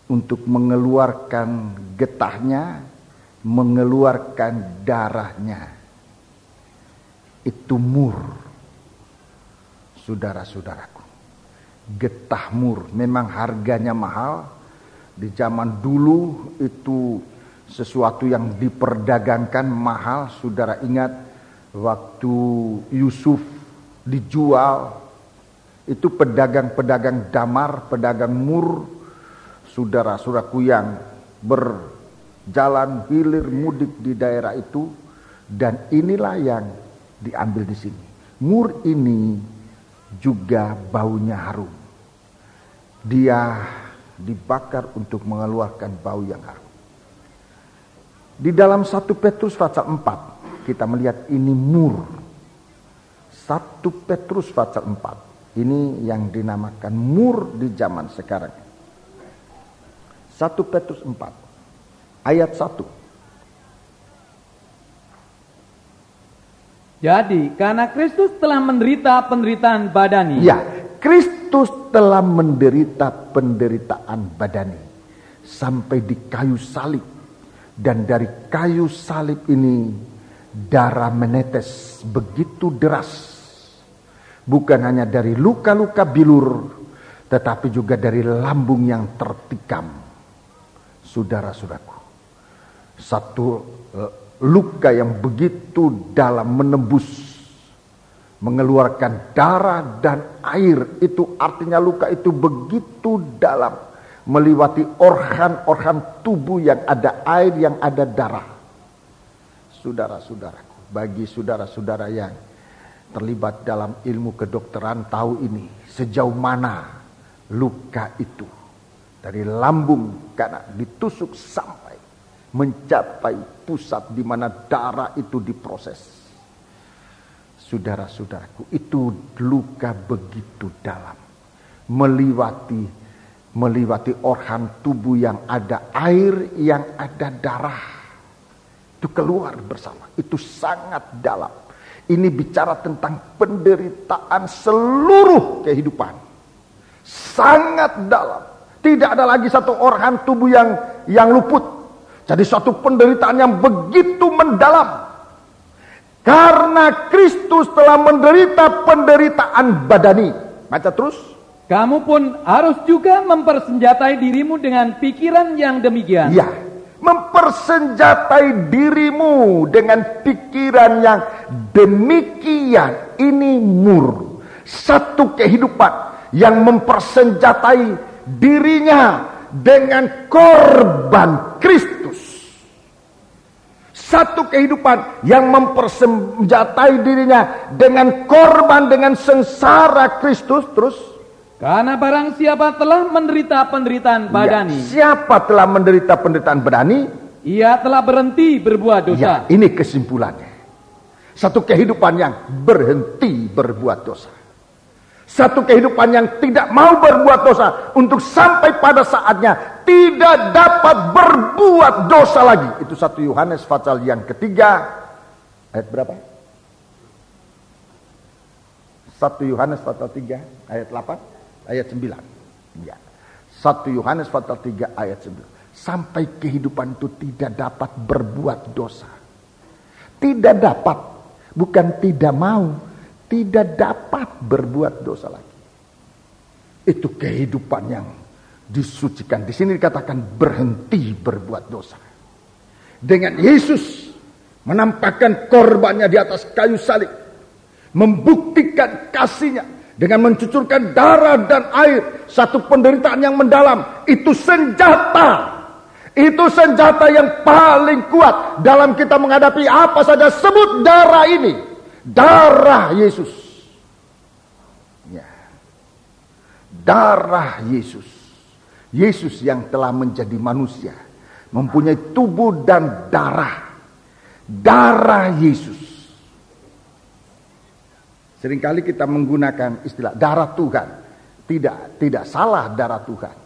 untuk mengeluarkan getahnya, mengeluarkan darahnya. Itu mur, saudara-saudaraku. Getah mur memang harganya mahal. Di zaman dulu itu sesuatu yang diperdagangkan mahal. Saudara ingat waktu Yusuf dijual, itu pedagang-pedagang damar, pedagang mur, saudara-saudaraku yang berjalan hilir mudik di daerah itu. Dan inilah yang diambil di sini. Mur ini juga baunya harum. Dia dibakar untuk mengeluarkan bau yang harum. Di dalam 1 Petrus pasal 4 kita melihat ini mur. 1 Petrus pasal 4 ini yang dinamakan mur di zaman sekarang. 1 Petrus 4 ayat 1. Jadi karena Kristus telah menderita penderitaan badani. Ya, Kristus telah menderita penderitaan badani sampai di kayu salib. Dan dari kayu salib ini darah menetes begitu deras. Bukan hanya dari luka-luka bilur, tetapi juga dari lambung yang tertikam. Saudara-saudaraku, satu luka yang begitu dalam menembus, mengeluarkan darah dan air, itu artinya luka itu begitu dalam, melewati organ-organ tubuh yang ada air, yang ada darah. Saudara-saudaraku, bagi saudara-saudara yang terlibat dalam ilmu kedokteran tahu ini, sejauh mana luka itu dari lambung karena ditusuk sampai mencapai pusat di mana darah itu diproses. Saudara-saudaraku, itu luka begitu dalam, melewati organ tubuh yang ada air, yang ada darah, itu keluar bersama. Itu sangat dalam. Ini bicara tentang penderitaan seluruh kehidupan, sangat dalam. Tidak ada lagi satu organ tubuh yang luput. Jadi suatu penderitaan yang begitu mendalam. Karena Kristus telah menderita penderitaan badani. Baca terus. Kamu pun harus juga mempersenjatai dirimu dengan pikiran yang demikian. Ya, mempersenjatai dirimu dengan pikiran yang demikian. Ini mur. Satu kehidupan yang mempersenjatai dirinya dengan korban Kristus. Satu kehidupan yang mempersenjatai dirinya dengan korban, dengan sengsara Kristus. Terus, karena barang siapa telah menderita penderitaan badani, ya, siapa telah menderita penderitaan badani, ia telah berhenti berbuat dosa. Ya, ini kesimpulannya. Satu kehidupan yang berhenti berbuat dosa. Satu kehidupan yang tidak mau berbuat dosa, untuk sampai pada saatnya tidak dapat berbuat dosa lagi. Itu 1 Yohanes pasal yang ketiga ayat berapa? 1 Yohanes pasal 3 ayat 8 ayat 9. Ya. 1 Yohanes pasal 3 ayat 9. Sampai kehidupan itu tidak dapat berbuat dosa. Tidak dapat, bukan tidak mau, tidak dapat berbuat dosa lagi. Itu kehidupan yang disucikan. Di sini dikatakan berhenti berbuat dosa. Dengan Yesus menampakkan korbannya di atas kayu salib, membuktikan kasihnya dengan mencucurkan darah dan air, satu penderitaan yang mendalam. Itu senjata. Itu senjata yang paling kuat dalam kita menghadapi apa saja. Sebut darah ini. Darah Yesus. Ya. Darah Yesus. Yesus yang telah menjadi manusia, mempunyai tubuh dan darah. darah Yesus. Seringkali kita menggunakan istilah darah Tuhan. Tidak salah darah Tuhan.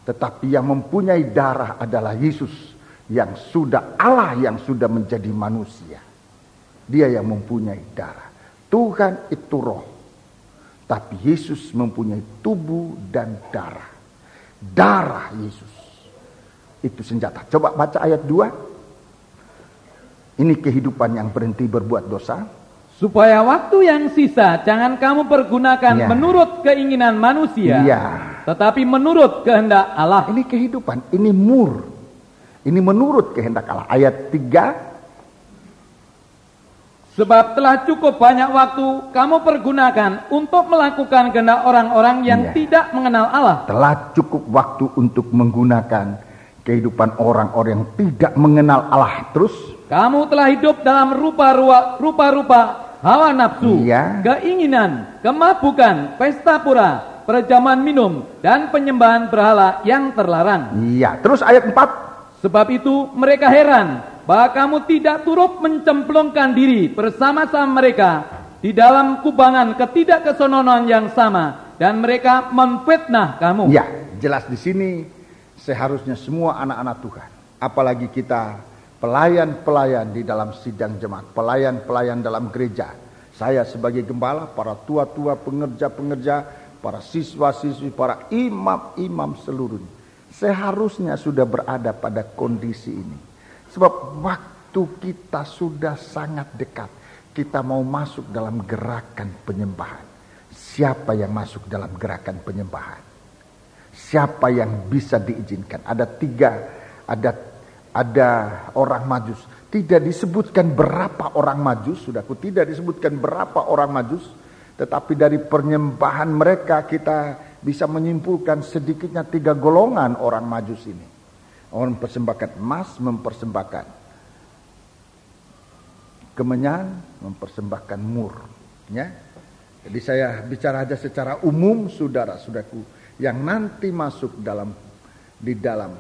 Tetapi yang mempunyai darah adalah Yesus, yang sudah Allah, yang sudah menjadi manusia. Dia yang mempunyai darah. Tuhan itu roh, tapi Yesus mempunyai tubuh dan darah. Darah Yesus itu senjata. Coba baca ayat 2. Ini kehidupan yang berhenti berbuat dosa. Supaya waktu yang sisa jangan kamu pergunakan menurut keinginan manusia, tetapi menurut kehendak Allah. Ini kehidupan, ini mur. Ini menurut kehendak Allah. Ayat 3. Sebab telah cukup banyak waktu kamu pergunakan untuk melakukan kehendak orang-orang yang tidak mengenal Allah. Telah cukup waktu untuk menggunakan kehidupan orang-orang yang tidak mengenal Allah. Terus, kamu telah hidup dalam rupa-rupa hawa nafsu, keinginan, kemabukan, pesta pura, perjamuan minum, dan penyembahan berhala yang terlarang. Terus ayat 4. Sebab itu mereka heran bahwa kamu tidak turut mencemplungkan diri bersama-sama mereka di dalam kubangan ketidakkesononan yang sama, dan mereka memfitnah kamu. Jelas di sini seharusnya semua anak-anak Tuhan, apalagi kita pelayan-pelayan di dalam sidang jemaat, pelayan-pelayan dalam gereja, saya sebagai gembala, para tua-tua, pengerja-pengerja, para siswa-siswi, para imam-imam seluruhnya, seharusnya sudah berada pada kondisi ini. Sebab waktu kita sudah sangat dekat, kita mau masuk dalam gerakan penyembahan. Siapa yang masuk dalam gerakan penyembahan? Siapa yang bisa diizinkan? Ada orang Majus. Tidak disebutkan berapa orang Majus, saudaraku, tidak disebutkan berapa orang Majus, tetapi dari penyembahan mereka kita bisa menyimpulkan sedikitnya 3 golongan orang Majus ini. Orang mempersembahkan emas, mempersembahkan kemenyan, mempersembahkan mur. Jadi saya bicara aja secara umum, saudara-saudaraku, yang nanti masuk di dalam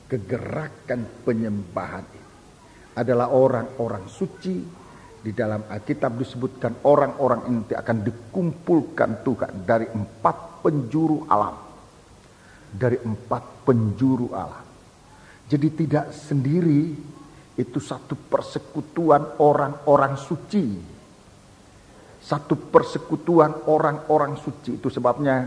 kegerakan penyembahan ini adalah orang-orang suci. Di dalam Alkitab disebutkan orang-orang ini akan dikumpulkan Tuhan dari 4 penjuru alam. Dari 4 penjuru alam. Jadi tidak sendiri, itu satu persekutuan orang-orang suci. Satu persekutuan orang-orang suci. Itu sebabnya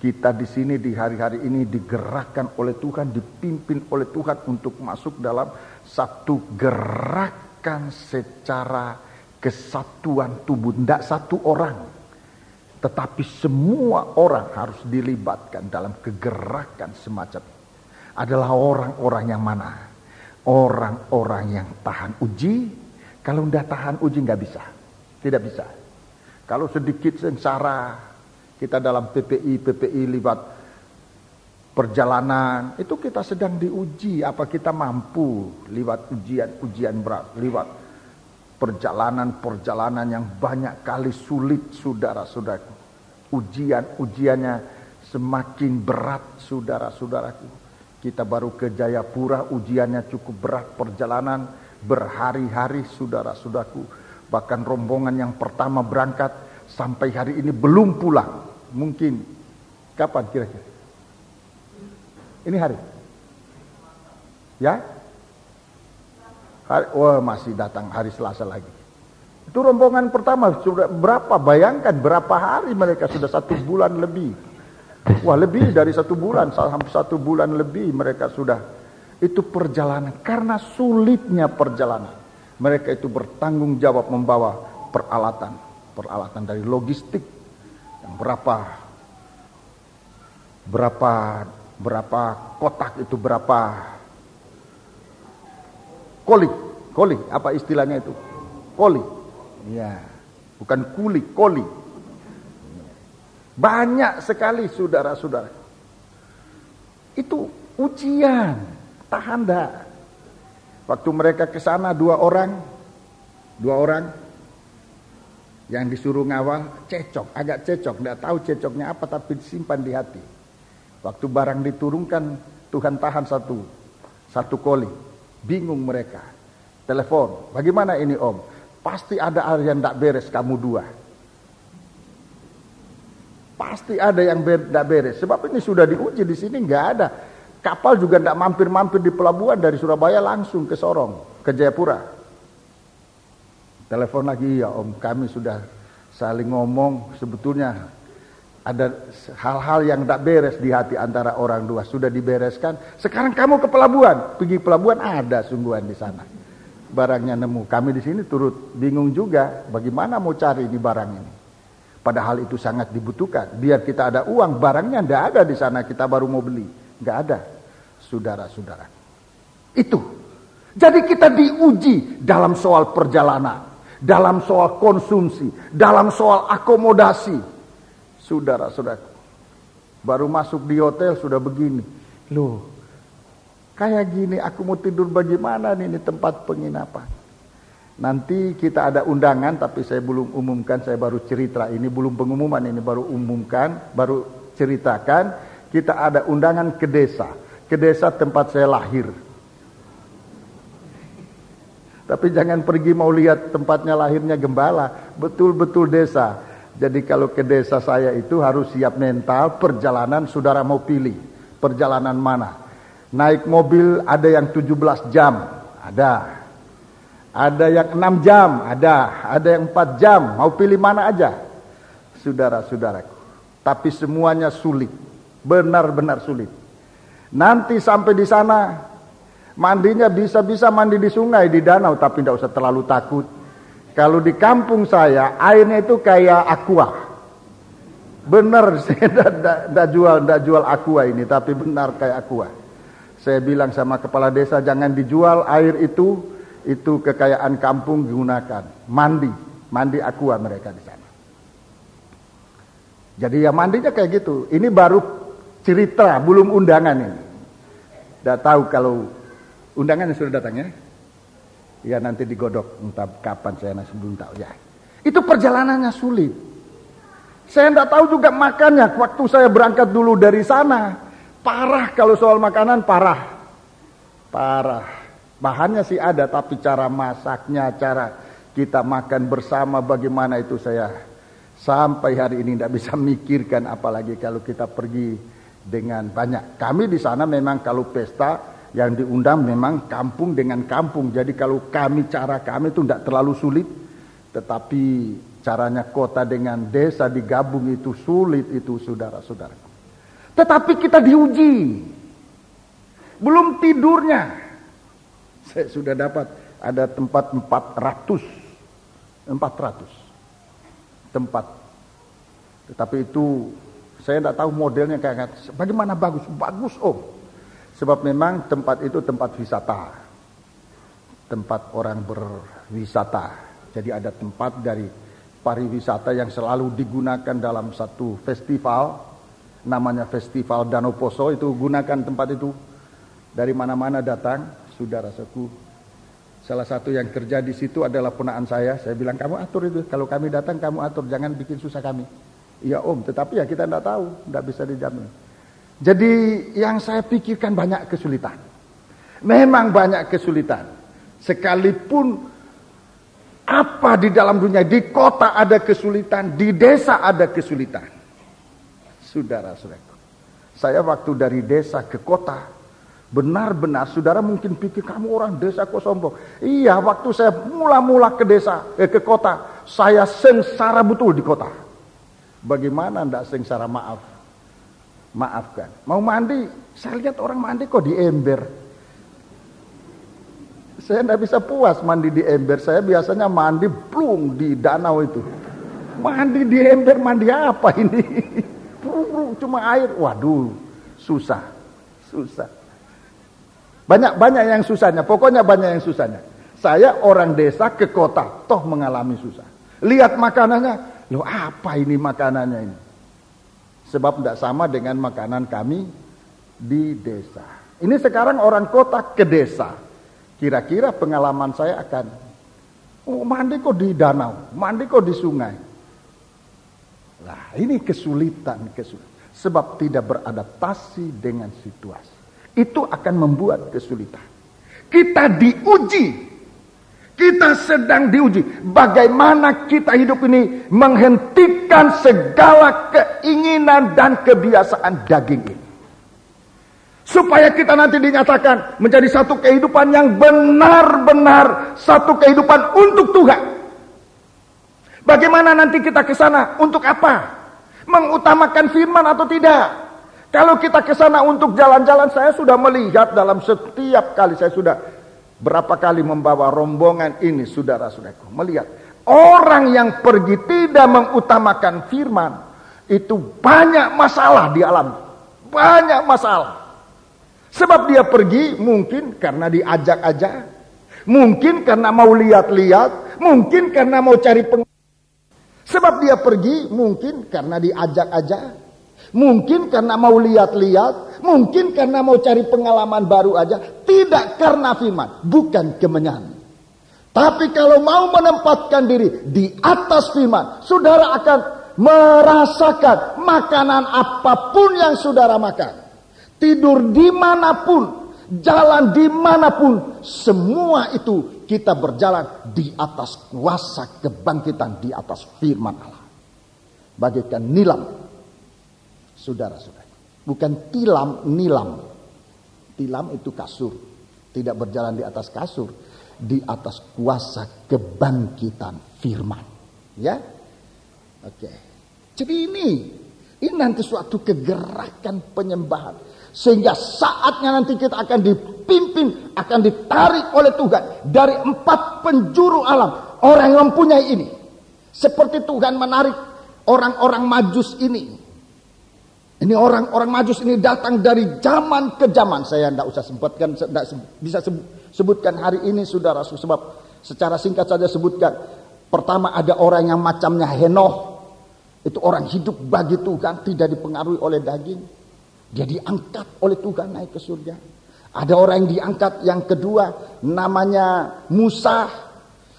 kita di sini di hari-hari ini digerakkan oleh Tuhan, dipimpin oleh Tuhan untuk masuk dalam satu gerakan secara kesatuan tubuh. Tidak satu orang, tetapi semua orang harus dilibatkan dalam kegerakan semacam ini. Adalah orang-orang yang mana? Orang-orang yang tahan uji. Kalau tidak tahan uji nggak bisa, tidak bisa. Kalau sedikit sengsara, kita dalam PPI lewat perjalanan, itu kita sedang diuji apa kita mampu lewat ujian berat, lewat perjalanan yang banyak kali sulit, saudara-saudaraku. Ujiannya semakin berat, saudara-saudaraku. Kita baru ke Jayapura, ujiannya cukup berat, perjalanan berhari-hari, saudara-saudaraku. Bahkan rombongan yang pertama berangkat sampai hari ini belum pulang. Mungkin kapan kira-kira? Ini hari? Ya? Masih datang hari Selasa lagi. Itu rombongan pertama sudah berapa? Bayangkan berapa hari mereka, sudah 1 bulan lebih. Lebih dari 1 bulan, sampai 1 bulan lebih mereka sudah. Itu perjalanan, karena sulitnya perjalanan. Mereka itu bertanggung jawab membawa peralatan dari logistik. Yang berapa kotak itu, berapa koli, apa istilahnya itu? Koli. Ya, bukan kuli, koli. Banyak sekali, saudara-saudara. Itu ujian, tahan dah. Waktu mereka ke sana 2 orang yang disuruh ngawal, agak cecok, tidak tahu cecoknya apa, tapi disimpan di hati. Waktu barang diturunkan, Tuhan tahan satu koli. Bingung mereka. Telepon, bagaimana ini om? Pasti ada yang tidak beres kamu dua. Pasti ada yang tidak beres. Sebab ini sudah diuji di sini, nggak ada. Kapal juga tidak mampir-mampir di pelabuhan dari Surabaya langsung ke Sorong, ke Jayapura. Telepon lagi, ya om, kami sudah saling ngomong, sebetulnya ada hal-hal yang tidak beres di hati antara orang dua, sudah dibereskan. Sekarang kamu ke pelabuhan, pergi pelabuhan, ada sungguhan di sana. Barangnya nemu. Kami di sini turut bingung juga, bagaimana mau cari di barang ini. Padahal itu sangat dibutuhkan. Biar kita ada uang, barangnya tidak ada di sana, kita baru mau beli, nggak ada, saudara-saudara. Itu. Jadi kita diuji dalam soal perjalanan, dalam soal konsumsi, dalam soal akomodasi. Saudara-saudara, baru masuk di hotel sudah begini. Loh, kayak gini aku mau tidur bagaimana nih, ini tempat penginapan. Nanti kita ada undangan, tapi saya belum umumkan, saya baru cerita. Ini belum pengumuman, ini baru umumkan, baru ceritakan. Kita ada undangan ke desa tempat saya lahir. Tapi jangan pergi mau lihat tempatnya lahirnya gembala, betul-betul desa. Jadi kalau ke desa saya itu harus siap mental, perjalanan saudara mau pilih. Perjalanan mana? Naik mobil ada yang 17 jam, ada. Ada yang 6 jam, ada yang 4 jam, mau pilih mana aja. Saudara-saudaraku. Tapi semuanya sulit, benar-benar sulit. Nanti sampai di sana, mandinya bisa-bisa mandi di sungai, di danau, tapi tidak usah terlalu takut. Kalau di kampung saya, airnya itu kayak aqua. Benar, saya tidak jual aqua ini, tapi benar kayak aqua. Saya bilang sama kepala desa, jangan dijual air itu kekayaan kampung gunakan. Mandi aqua mereka di sana. Jadi ya mandinya kayak gitu. Ini baru cerita, belum undangan ini. Tidak tahu kalau undangan yang sudah datang ya. Ya nanti digodok, entah kapan saya masih belum tahu ya. Itu perjalanannya sulit. Saya tidak tahu juga makannya. Waktu saya berangkat dulu dari sana, parah kalau soal makanan, parah. Bahannya sih ada, tapi cara masaknya, cara kita makan bersama bagaimana itu saya sampai hari ini tidak bisa mikirkan, apalagi kalau kita pergi dengan banyak. Kami di sana memang kalau pesta yang diundang memang kampung dengan kampung. Jadi kalau cara kami itu tidak terlalu sulit, tetapi caranya kota dengan desa digabung itu sulit itu saudara-saudara. Tetapi kita diuji. Belum tidurnya. Saya sudah dapat ada tempat 400 tempat. Tetapi itu saya tidak tahu modelnya kayak bagaimana, bagus om. Sebab memang tempat itu tempat wisata, tempat orang berwisata. Jadi ada tempat dari pariwisata yang selalu digunakan dalam satu festival, namanya Festival Danau Poso. Itu gunakan tempat itu, dari mana-mana datang. Saudara-saudaraku, salah satu yang kerja di situ adalah ponakan saya. Saya bilang, kamu atur itu. Kalau kami datang, kamu atur. Jangan bikin susah kami. Iya om, tetapi ya kita tidak tahu. Tidak bisa dijamin. Jadi yang saya pikirkan banyak kesulitan. Memang banyak kesulitan. Sekalipun apa di dalam dunia, di kota ada kesulitan, di desa ada kesulitan. Saudara-saudaraku, saya waktu dari desa ke kota, benar-benar saudara mungkin pikir kamu orang desa kok sombong. Iya, waktu saya mula-mula ke desa, ke kota, saya sengsara betul di kota. Bagaimana ndak sengsara, maafkan. Mau mandi, saya lihat orang mandi kok di ember. Saya ndak bisa puas mandi di ember. Saya biasanya mandi plung di danau itu. Mandi di ember, mandi apa ini? Cuma air. Waduh, susah. Banyak yang susahnya, pokoknya banyak yang susahnya. Saya orang desa ke kota, toh mengalami susah. Lihat makanannya, loh apa ini makanannya ini? Sebab tidak sama dengan makanan kami di desa. Ini sekarang orang kota ke desa. Kira-kira pengalaman saya akan, mandi kok di danau, mandi kok di sungai. Nah ini kesulitan. Sebab tidak beradaptasi dengan situasi. Itu akan membuat kesulitan. Kita diuji Kita sedang diuji. Bagaimana kita hidup ini menghentikan segala keinginan dan kebiasaan daging ini. Supaya kita nanti dinyatakan menjadi satu kehidupan yang benar-benar satu kehidupan untuk Tuhan. Bagaimana nanti kita ke sana? Untuk apa? Mengutamakan firman atau tidak? Kalau kita ke sana untuk jalan-jalan, saya sudah melihat dalam setiap kali, saya sudah berapa kali membawa rombongan ini, saudara-saudaraku, melihat orang yang pergi tidak mengutamakan firman, itu banyak masalah di alam. Banyak masalah. Sebab dia pergi mungkin karena diajak-ajak, mungkin karena mau lihat-lihat, mungkin karena mau cari Sebab dia pergi mungkin karena diajak-ajak, mungkin karena mau lihat-lihat, mungkin karena mau cari pengalaman baru aja, tidak karena firman, bukan kemenyan. Tapi kalau mau menempatkan diri di atas firman, saudara akan merasakan makanan apapun yang saudara makan. Tidur dimanapun, jalan dimanapun, semua itu kita berjalan di atas kuasa kebangkitan, di atas firman Allah. Bagaikan nilam, saudara-saudara. Bukan tilam, nilam. Tilam itu kasur, tidak berjalan di atas kasur, di atas kuasa kebangkitan firman. Ya, oke. Jadi ini nanti suatu kegerakan penyembahan. Sehingga saatnya nanti kita akan dipimpin, akan ditarik oleh Tuhan dari 4 penjuru alam. Orang yang mempunyai ini. Seperti Tuhan menarik orang-orang Majus ini. Ini orang-orang Majus ini datang dari zaman ke zaman. Saya tidak usah sebutkan, tidak bisa sebutkan hari ini, saudara. Sebab secara singkat saja sebutkan. Pertama ada orang yang macamnya Henoh. Itu orang hidup bagi Tuhan, tidak dipengaruhi oleh daging. Dia diangkat oleh Tuhan naik ke surga. Ada orang yang diangkat yang kedua namanya Musa.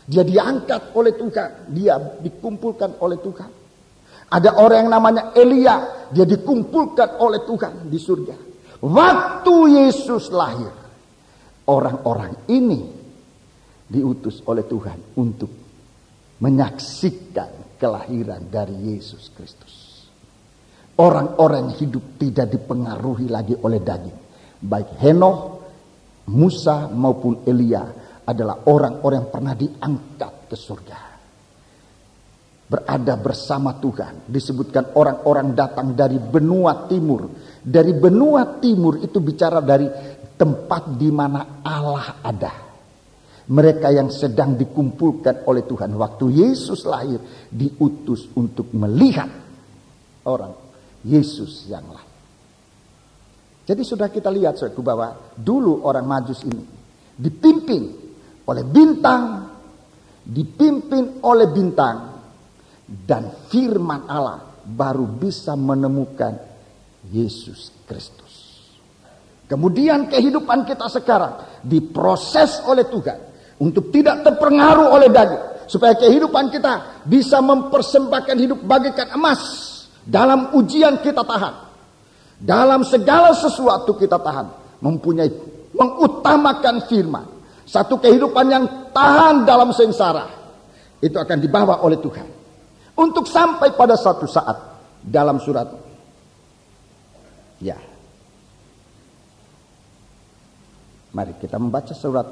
Dia diangkat oleh Tuhan. Dia dikumpulkan oleh Tuhan. Ada orang yang namanya Elia. Dia dikumpulkan oleh Tuhan di surga. Waktu Yesus lahir, orang-orang ini diutus oleh Tuhan untuk menyaksikan kelahiran dari Yesus Kristus. Orang-orang hidup tidak dipengaruhi lagi oleh daging. Baik Henoh, Musa maupun Elia adalah orang-orang yang pernah diangkat ke surga. Berada bersama Tuhan. Disebutkan orang-orang datang dari benua timur. Dari benua timur itu bicara dari tempat di mana Allah ada. Mereka yang sedang dikumpulkan oleh Tuhan. Waktu Yesus lahir diutus untuk melihat orang Yesus yang lain. Jadi sudah kita lihat saudaraku bahwa dulu orang Majus ini dipimpin oleh bintang, dipimpin oleh bintang, dan firman Allah baru bisa menemukan Yesus Kristus. Kemudian kehidupan kita sekarang diproses oleh Tuhan untuk tidak terpengaruh oleh daging, supaya kehidupan kita bisa mempersembahkan hidup bagaikan emas. Dalam ujian kita tahan. Dalam segala sesuatu kita tahan. Mengutamakan firman. Satu kehidupan yang tahan dalam sengsara. Itu akan dibawa oleh Tuhan. Untuk sampai pada satu saat. Dalam surat. Ya. Mari kita membaca surat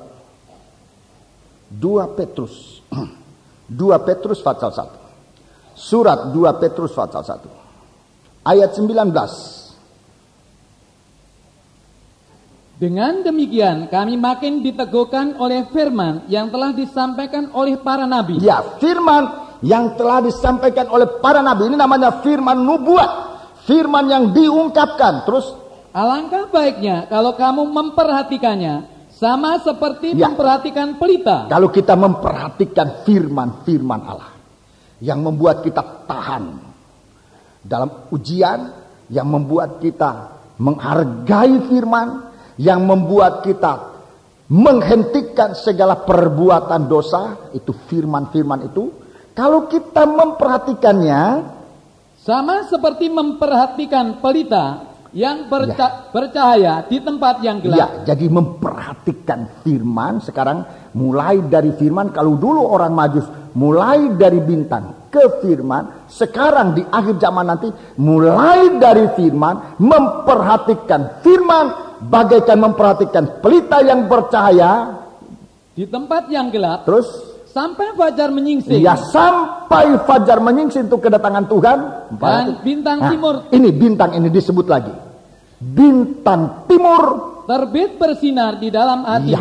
2 Petrus. 2 Petrus pasal 1. Surat 2 Petrus pasal 1. Ayat 19. Dengan demikian kami makin diteguhkan oleh firman yang telah disampaikan oleh para nabi. Ya, firman yang telah disampaikan oleh para nabi. Ini namanya firman nubuat. Firman yang diungkapkan. Terus, alangkah baiknya kalau kamu memperhatikannya sama seperti memperhatikan pelita. Kalau kita memperhatikan firman-firman Allah yang membuat kita tahan dalam ujian, yang membuat kita menghargai firman, yang membuat kita menghentikan segala perbuatan dosa, itu firman-firman itu. Kalau kita memperhatikannya sama seperti memperhatikan pelita yang bercahaya di tempat yang gelap. Ya, jadi memperhatikan firman. Sekarang mulai dari firman. Kalau dulu orang Majus mulai dari bintang ke firman, sekarang di akhir zaman nanti mulai dari firman, memperhatikan firman bagaikan memperhatikan pelita yang bercahaya di tempat yang gelap. Terus sampai fajar menyingsing. Ya, sampai fajar menyingsing itu kedatangan Tuhan. Dan bintang timur. Ini bintang ini disebut lagi. Bintang timur terbit bersinar di dalam hati. Ya,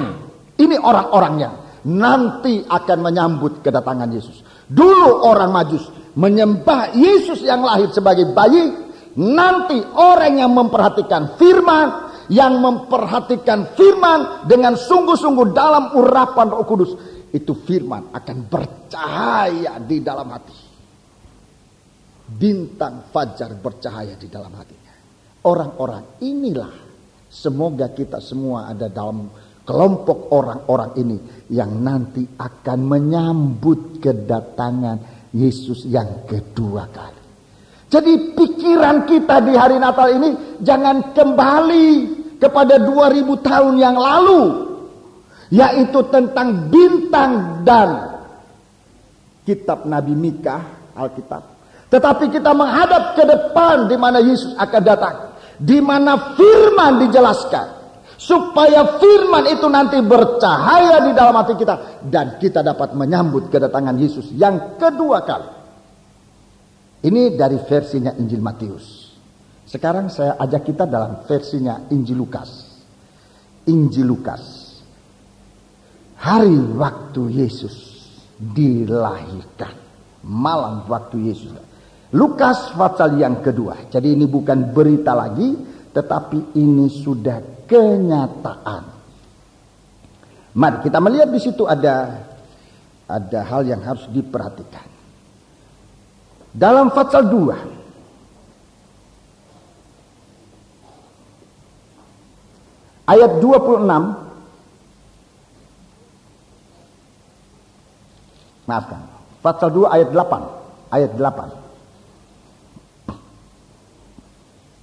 ini orang-orangnya nanti akan menyambut kedatangan Yesus. Dulu orang Majus menyembah Yesus yang lahir sebagai bayi. Nanti orang yang memperhatikan firman, yang memperhatikan firman dengan sungguh-sungguh dalam urapan Roh Kudus, itu firman akan bercahaya di dalam hati. Bintang fajar bercahaya di dalam hatinya. Orang-orang inilah, semoga kita semua ada dalam kelompok orang-orang ini yang nanti akan menyambut kedatangan Yesus yang kedua kali. Jadi pikiran kita di hari Natal ini jangan kembali kepada 2000 tahun yang lalu, yaitu tentang bintang dan kitab Nabi Mika, Alkitab. Tetapi kita menghadap ke depan di mana Yesus akan datang, di mana firman dijelaskan, supaya firman itu nanti bercahaya di dalam hati kita dan kita dapat menyambut kedatangan Yesus yang kedua kali. Ini dari versinya Injil Matius. Sekarang saya ajak kita dalam versinya Injil Lukas. Injil Lukas. Hari waktu Yesus dilahirkan. Malam waktu Yesus. Lukas pasal yang kedua. Jadi ini bukan berita lagi, tetapi ini sudah kenyataan. Mari kita melihat di situ ada hal yang harus diperhatikan. Dalam pasal 2 ayat 26, maafkan, pasal 2 ayat 8, ayat 8.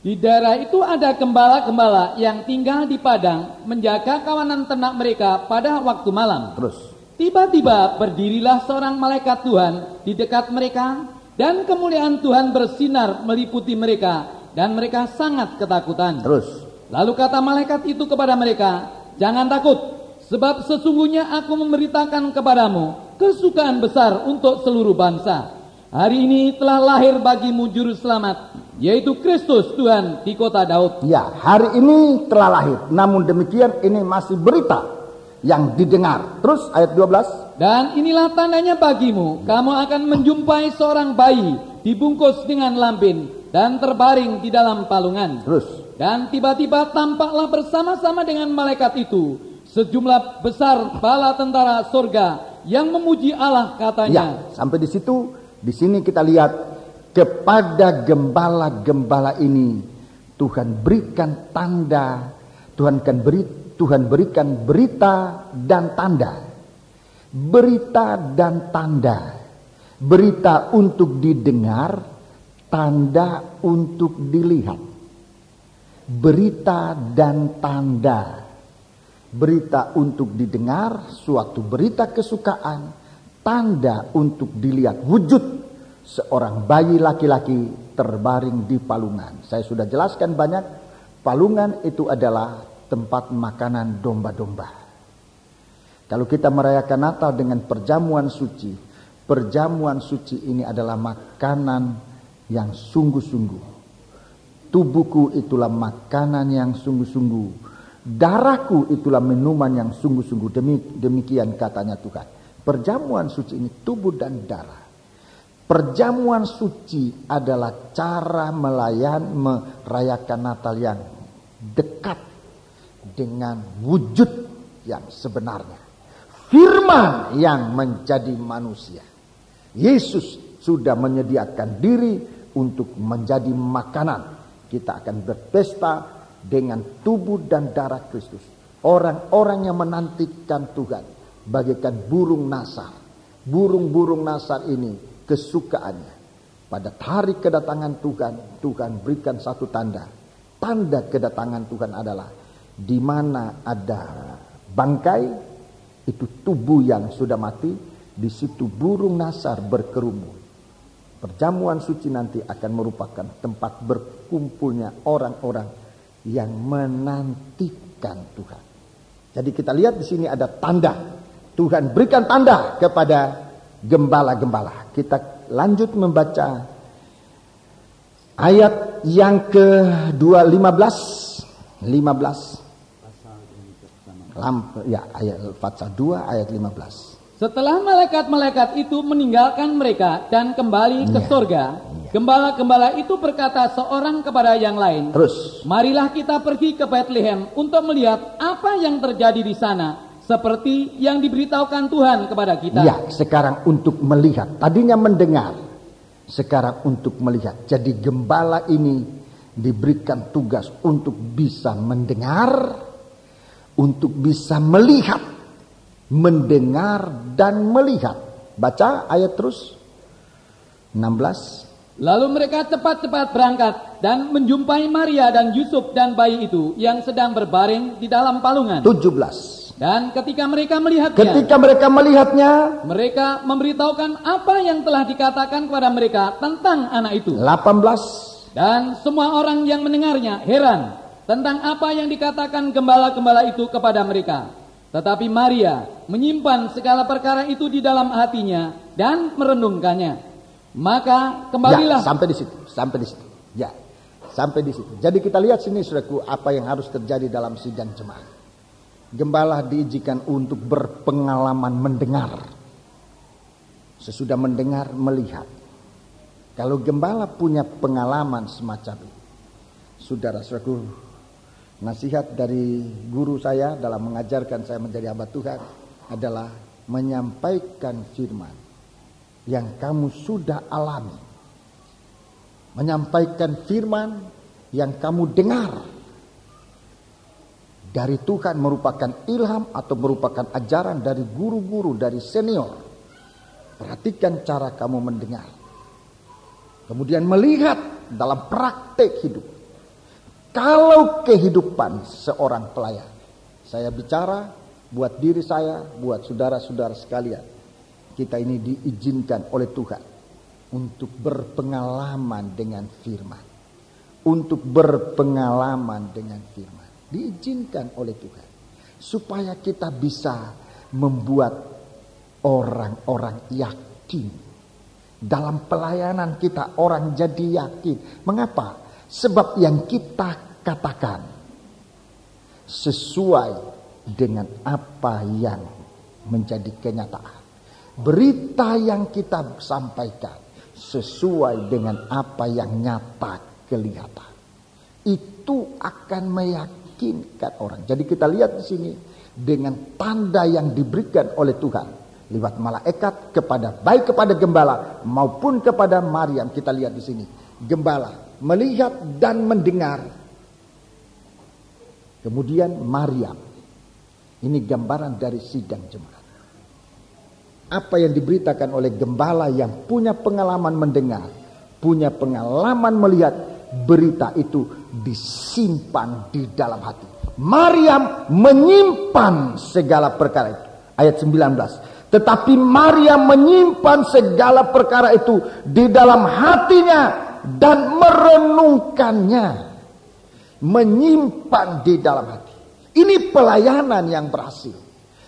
Di daerah itu ada gembala-gembala yang tinggal di padang menjaga kawanan ternak mereka pada waktu malam. Terus. Tiba-tiba berdirilah seorang malaikat Tuhan di dekat mereka dan kemuliaan Tuhan bersinar meliputi mereka dan mereka sangat ketakutan. Terus. Lalu kata malaikat itu kepada mereka, "Jangan takut, sebab sesungguhnya aku memberitakan kepadamu kesukaan besar untuk seluruh bangsa. Hari ini telah lahir bagimu juru selamat, yaitu Kristus Tuhan di kota Daud." Ya, hari ini telah lahir. Namun demikian ini masih berita yang didengar. Terus ayat 12. Dan inilah tandanya bagimu, kamu akan menjumpai seorang bayi dibungkus dengan lampin dan terbaring di dalam palungan. Terus. Dan tiba-tiba tampaklah bersama-sama dengan malaikat itu sejumlah besar bala tentara surga yang memuji Allah, katanya. Ya, sampai di situ. Di sini kita lihat kepada gembala-gembala ini Tuhan berikan tanda, Tuhan berikan berita dan tanda. Berita dan tanda. Berita untuk didengar, tanda untuk dilihat. Berita dan tanda. Berita untuk didengar, suatu berita kesukaan. Tanda untuk dilihat, wujud seorang bayi laki-laki terbaring di palungan. Saya sudah jelaskan banyak, palungan itu adalah tempat makanan domba-domba. Kalau kita merayakan Natal dengan perjamuan suci ini adalah makanan yang sungguh-sungguh. Tubuhku itulah makanan yang sungguh-sungguh. Darahku itulah minuman yang sungguh-sungguh. Demikian katanya Tuhan. Perjamuan suci ini tubuh dan darah. Perjamuan suci adalah cara merayakan Natal yang dekat dengan wujud yang sebenarnya. Firman yang menjadi manusia. Yesus sudah menyediakan diri untuk menjadi makanan. Kita akan berpesta dengan tubuh dan darah Kristus. Orang-orang yang menantikan Tuhan bagaikan burung nasar. Burung-burung nasar ini kesukaannya. Pada hari kedatangan Tuhan, Tuhan berikan satu tanda. tanda kedatangan Tuhan adalah di mana ada bangkai, itu tubuh yang sudah mati, di situ burung nasar berkerumun. Perjamuan suci nanti akan merupakan tempat berkumpulnya orang-orang yang menantikan Tuhan. Jadi kita lihat di sini ada tanda. Tuhan berikan tanda kepada gembala-gembala. Kita lanjut membaca ayat yang ke-15. Ayat Al-Fatihah 2 ayat 15. Setelah malaikat-malaikat itu meninggalkan mereka dan kembali ke surga, gembala-gembala itu berkata seorang kepada yang lain, terus, marilah kita pergi ke Bethlehem untuk melihat apa yang terjadi di sana, seperti yang diberitahukan Tuhan kepada kita. Ya, sekarang untuk melihat. Tadinya mendengar, sekarang untuk melihat. Jadi gembala ini diberikan tugas untuk bisa mendengar, untuk bisa melihat. Mendengar dan melihat. Baca ayat terus 16. Lalu mereka cepat-cepat berangkat dan menjumpai Maria dan Yusuf dan bayi itu yang sedang berbaring di dalam palungan. 17. Dan ketika mereka melihatnya, mereka memberitahukan apa yang telah dikatakan kepada mereka tentang anak itu. 18. Dan semua orang yang mendengarnya heran tentang apa yang dikatakan gembala-gembala itu kepada mereka. Tetapi Maria menyimpan segala perkara itu di dalam hatinya dan merenungkannya. Maka kembalilah. Sampai di situ. Sampai di situ. Jadi kita lihat sini saudaraku, apa yang harus terjadi dalam sidang jemaat. Gembala diizinkan untuk berpengalaman mendengar. Sesudah mendengar, melihat. Kalau gembala punya pengalaman semacam itu, saudara-saudaraku, nasihat dari guru saya dalam mengajarkan saya menjadi hamba Tuhan adalah menyampaikan firman yang kamu sudah alami. Menyampaikan firman yang kamu dengar dari Tuhan merupakan ilham atau merupakan ajaran dari guru-guru, dari senior. Perhatikan cara kamu mendengar. Kemudian melihat dalam praktek hidup. Kalau kehidupan seorang pelayan, saya bicara buat diri saya, buat saudara-saudara sekalian, kita ini diizinkan oleh Tuhan untuk berpengalaman dengan firman. Untuk berpengalaman dengan firman. Diizinkan oleh Tuhan. Supaya kita bisa membuat orang-orang yakin. Dalam pelayanan kita orang jadi yakin. Mengapa? Sebab yang kita katakan sesuai dengan apa yang menjadi kenyataan. Berita yang kita sampaikan sesuai dengan apa yang nyata kelihatan. Itu akan meyakinkan orang. Jadi kita lihat di sini dengan tanda yang diberikan oleh Tuhan lewat malaikat baik kepada gembala maupun kepada Maryam. Kita lihat di sini gembala melihat dan mendengar. Kemudian Maryam. Ini gambaran dari sidang jemaat. Apa yang diberitakan oleh gembala yang punya pengalaman mendengar, punya pengalaman melihat, berita itu disimpan di dalam hati. Maryam menyimpan segala perkara itu. Ayat 19. Tetapi Maryam menyimpan segala perkara itu di dalam hatinya dan merenungkannya, menyimpan di dalam hati. Ini pelayanan yang berhasil,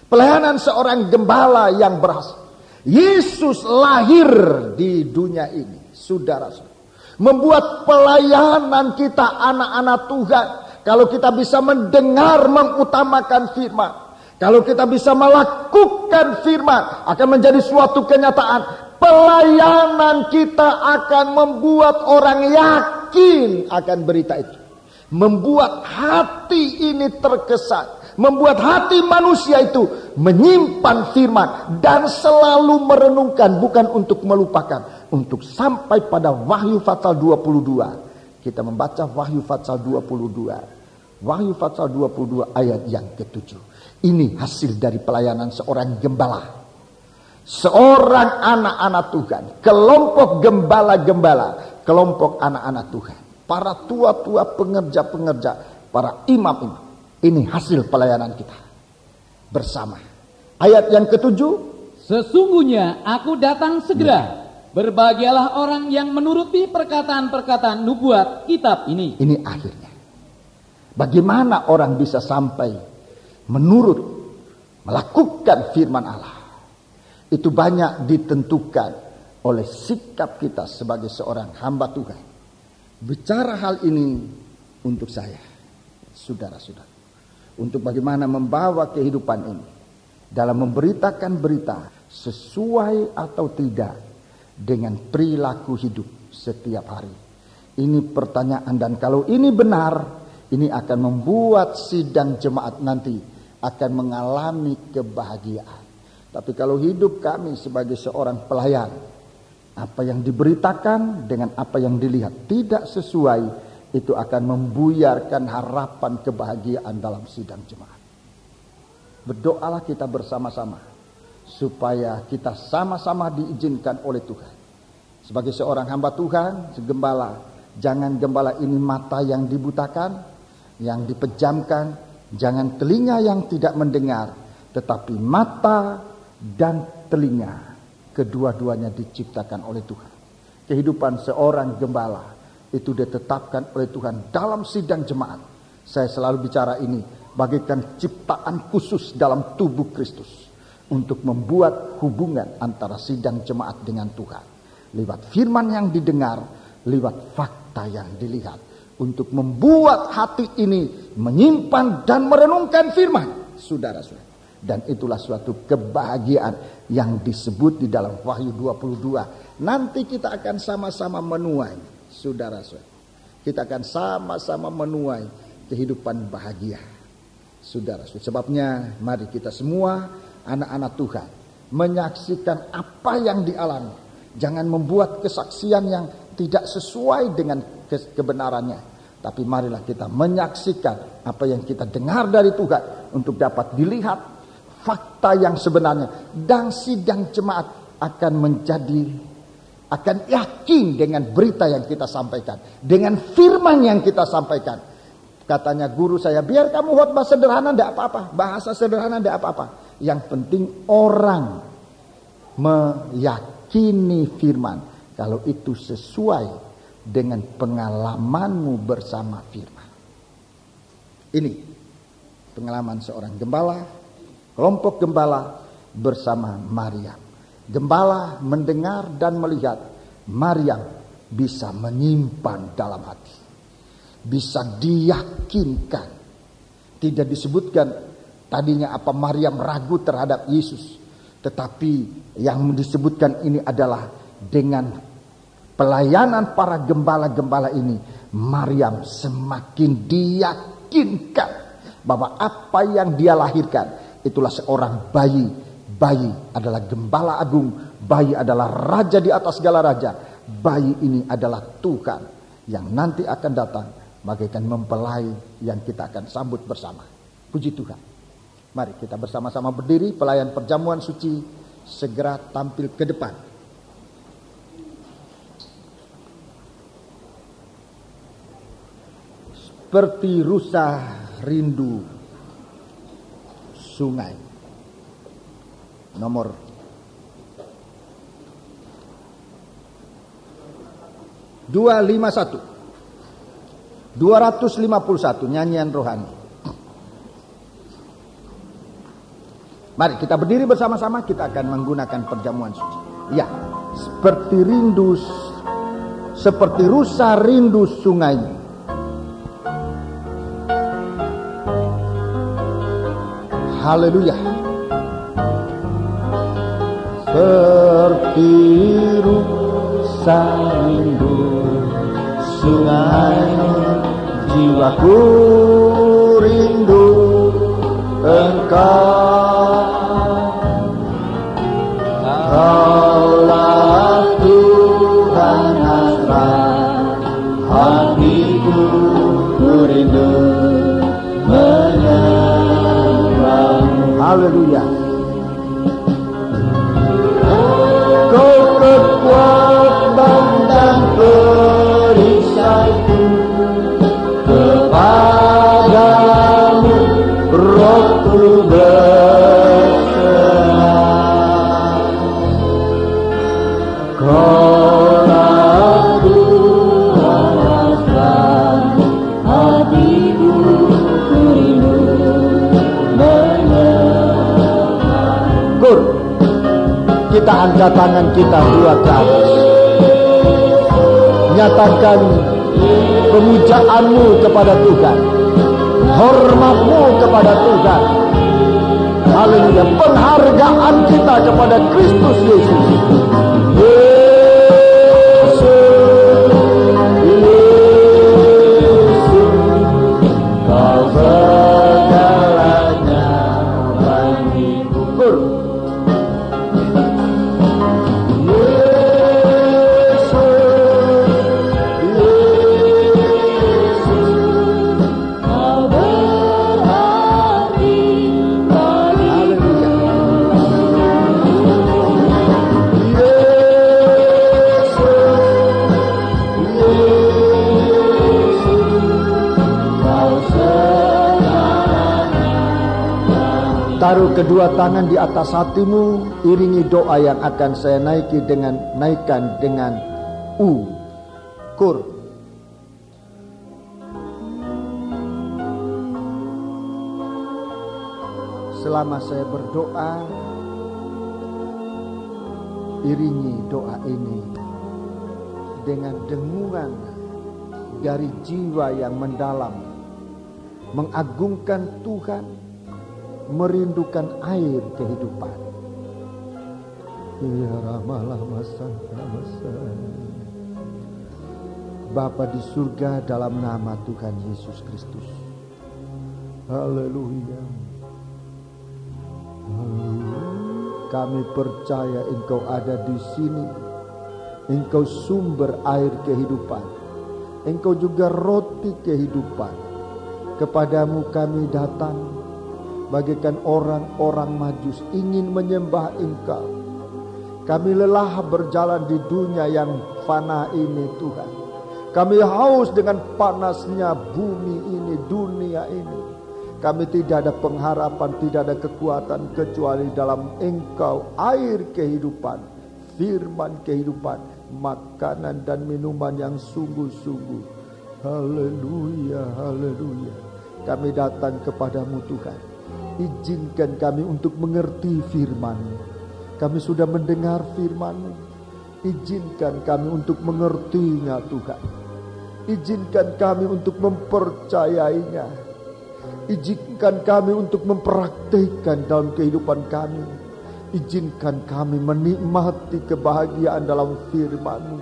pelayanan seorang gembala yang berhasil. Yesus lahir di dunia ini, saudara-saudara, membuat pelayanan kita anak-anak Tuhan. Kalau kita bisa mendengar, mengutamakan firman, kalau kita bisa melakukan firman, akan menjadi suatu kenyataan. Pelayanan kita akan membuat orang yakin akan berita itu. Membuat hati ini terkesan. Membuat hati manusia itu menyimpan firman. Dan selalu merenungkan. Bukan untuk melupakan. Untuk sampai pada Wahyu Pasal 22. Kita membaca Wahyu Pasal 22. Wahyu Pasal 22 ayat yang ke-7. Ini hasil dari pelayanan seorang gembala. Seorang anak-anak Tuhan, kelompok gembala-gembala, kelompok anak-anak Tuhan. para tua-tua pengerja-pengerja, para imam-imam. Ini hasil pelayanan kita bersama. Ayat yang ketujuh, sesungguhnya aku datang segera. Berbahagialah orang yang menuruti perkataan-perkataan nubuat kitab ini. Ini akhirnya. Bagaimana orang bisa sampai menurut, melakukan firman Allah? Itu banyak ditentukan oleh sikap kita sebagai seorang hamba Tuhan. Bicara hal ini untuk saya, saudara-saudara. Untuk bagaimana membawa kehidupan ini dalam memberitakan berita sesuai atau tidak dengan perilaku hidup setiap hari. Ini pertanyaan, dan kalau ini benar, ini akan membuat sidang jemaat nanti akan mengalami kebahagiaan. Tapi kalau hidup kami sebagai seorang pelayan, apa yang diberitakan dengan apa yang dilihat tidak sesuai, itu akan membuyarkan harapan kebahagiaan dalam sidang jemaat. Berdoalah kita bersama-sama supaya kita sama-sama diizinkan oleh Tuhan. Sebagai seorang hamba Tuhan, segembala, jangan gembala ini mata yang dibutakan, yang dipejamkan, jangan telinga yang tidak mendengar, tetapi mata dan telinga kedua-duanya diciptakan oleh Tuhan. Kehidupan seorang gembala itu ditetapkan oleh Tuhan dalam sidang jemaat. Saya selalu bicara ini bagaikan ciptaan khusus dalam tubuh Kristus untuk membuat hubungan antara sidang jemaat dengan Tuhan. Lewat firman yang didengar, lewat fakta yang dilihat. Untuk membuat hati ini menyimpan dan merenungkan firman, saudara-saudara. Dan itulah suatu kebahagiaan yang disebut di dalam Wahyu 22. Nanti kita akan sama-sama menuai. Saudara-saudara, kita akan sama-sama menuai kehidupan bahagia. Saudara-saudara, sebabnya mari kita semua anak-anak Tuhan menyaksikan apa yang dialami. Jangan membuat kesaksian yang tidak sesuai dengan kebenarannya. Tapi marilah kita menyaksikan apa yang kita dengar dari Tuhan untuk dapat dilihat fakta yang sebenarnya. Dan sidang jemaat akan yakin dengan berita yang kita sampaikan, dengan firman yang kita sampaikan. Katanya guru saya, biar kamu khotbah sederhana tidak apa-apa, bahasa sederhana tidak apa-apa. Yang penting orang meyakini firman kalau itu sesuai dengan pengalamanmu bersama firman. Ini pengalaman seorang gembala, kelompok gembala bersama Maryam. Gembala mendengar dan melihat Maryam bisa menyimpan dalam hati, bisa diyakinkan. Tidak disebutkan tadinya apa Maryam ragu terhadap Yesus, tetapi yang disebutkan ini adalah dengan pelayanan para gembala-gembala ini, Maryam semakin diyakinkan bahwa apa yang dia lahirkan itulah seorang bayi. Bayi adalah gembala agung, bayi adalah raja di atas segala raja. Bayi ini adalah Tuhan yang nanti akan datang bagaikan mempelai yang kita akan sambut bersama. Puji Tuhan. Mari kita bersama-sama berdiri, pelayan perjamuan suci segera tampil ke depan. Seperti rusa rindu sungai. Nomor 251 nyanyian rohani. Mari kita berdiri bersama-sama, kita akan menggunakan perjamuan suci. Ya, seperti rusa rindu sungai. Haleluya. Seperti rusa rindu sungai, jiwaku rindu Engkau. Kaulah Tuhan hasrat hatiku, rindu menyembah. Haleluya. Kau kekuatan dan perisaiku, Kita angkat tangan kita dua ke atas. Nyatakan pemujaanmu kepada Tuhan, hormatmu kepada Tuhan. Haleluya. Penghargaan kita kepada Kristus Yesus. Taruh kedua tangan di atas hatimu, iringi doa yang akan saya naikkan dengan U. Kur. Selama saya berdoa, iringi doa ini dengan dengungan dari jiwa yang mendalam, mengagungkan Tuhan, merindukan air kehidupan. Ya Ramalah masa. Bapa di surga, dalam nama Tuhan Yesus Kristus. Haleluya. Kami percaya Engkau ada di sini. Engkau sumber air kehidupan. Engkau juga roti kehidupan. Kepadamu kami datang bagaikan orang-orang Majus ingin menyembah Engkau. Kami lelah berjalan di dunia yang fana ini Tuhan. Kami haus dengan panasnya bumi ini, dunia ini. Kami tidak ada pengharapan, tidak ada kekuatan kecuali dalam Engkau, air kehidupan, firman kehidupan, makanan dan minuman yang sungguh-sungguh. Haleluya, haleluya. Kami datang kepadamu Tuhan. Izinkan kami untuk mengerti firman-Mu. Kami sudah mendengar firman-Mu. Izinkan kami untuk mengertinya Tuhan. Izinkan kami untuk mempercayainya. Izinkan kami untuk mempraktikkan dalam kehidupan kami. Izinkan kami menikmati kebahagiaan dalam firman-Mu.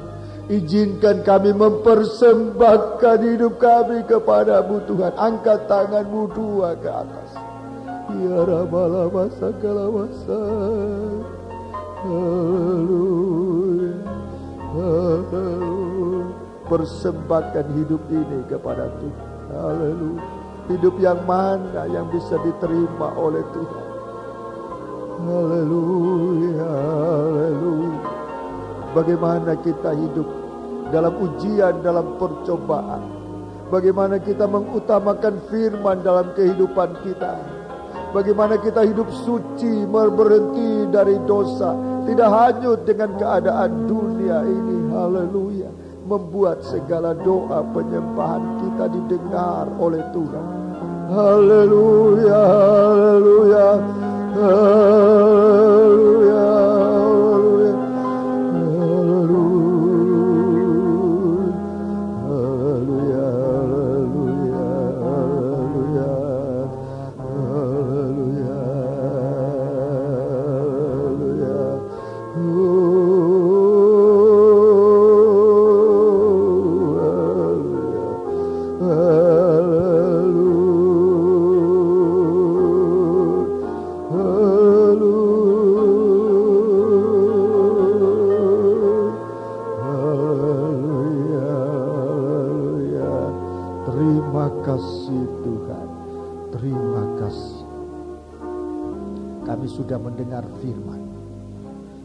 Izinkan kami mempersembahkan hidup kami kepadamu Tuhan. Angkat tanganmu dua ke atas. Ya Rabbala masa kala masa. Haleluya. Haleluya. Persembahkan hidup ini kepada Tuhan. Haleluya. Hidup yang mana yang bisa diterima oleh Tuhan. Haleluya. Haleluya. Bagaimana kita hidup dalam ujian, dalam percobaan. Bagaimana kita mengutamakan firman dalam kehidupan kita. Bagaimana kita hidup suci, berhenti dari dosa, tidak hanyut dengan keadaan dunia ini. Haleluya. Membuat segala doa penyembahan kita didengar oleh Tuhan. Haleluya, haleluya, haleluya, haleluya, haleluya, haleluya, haleluya, haleluya, Terima kasih Tuhan, terima kasih. Kami sudah mendengar firman.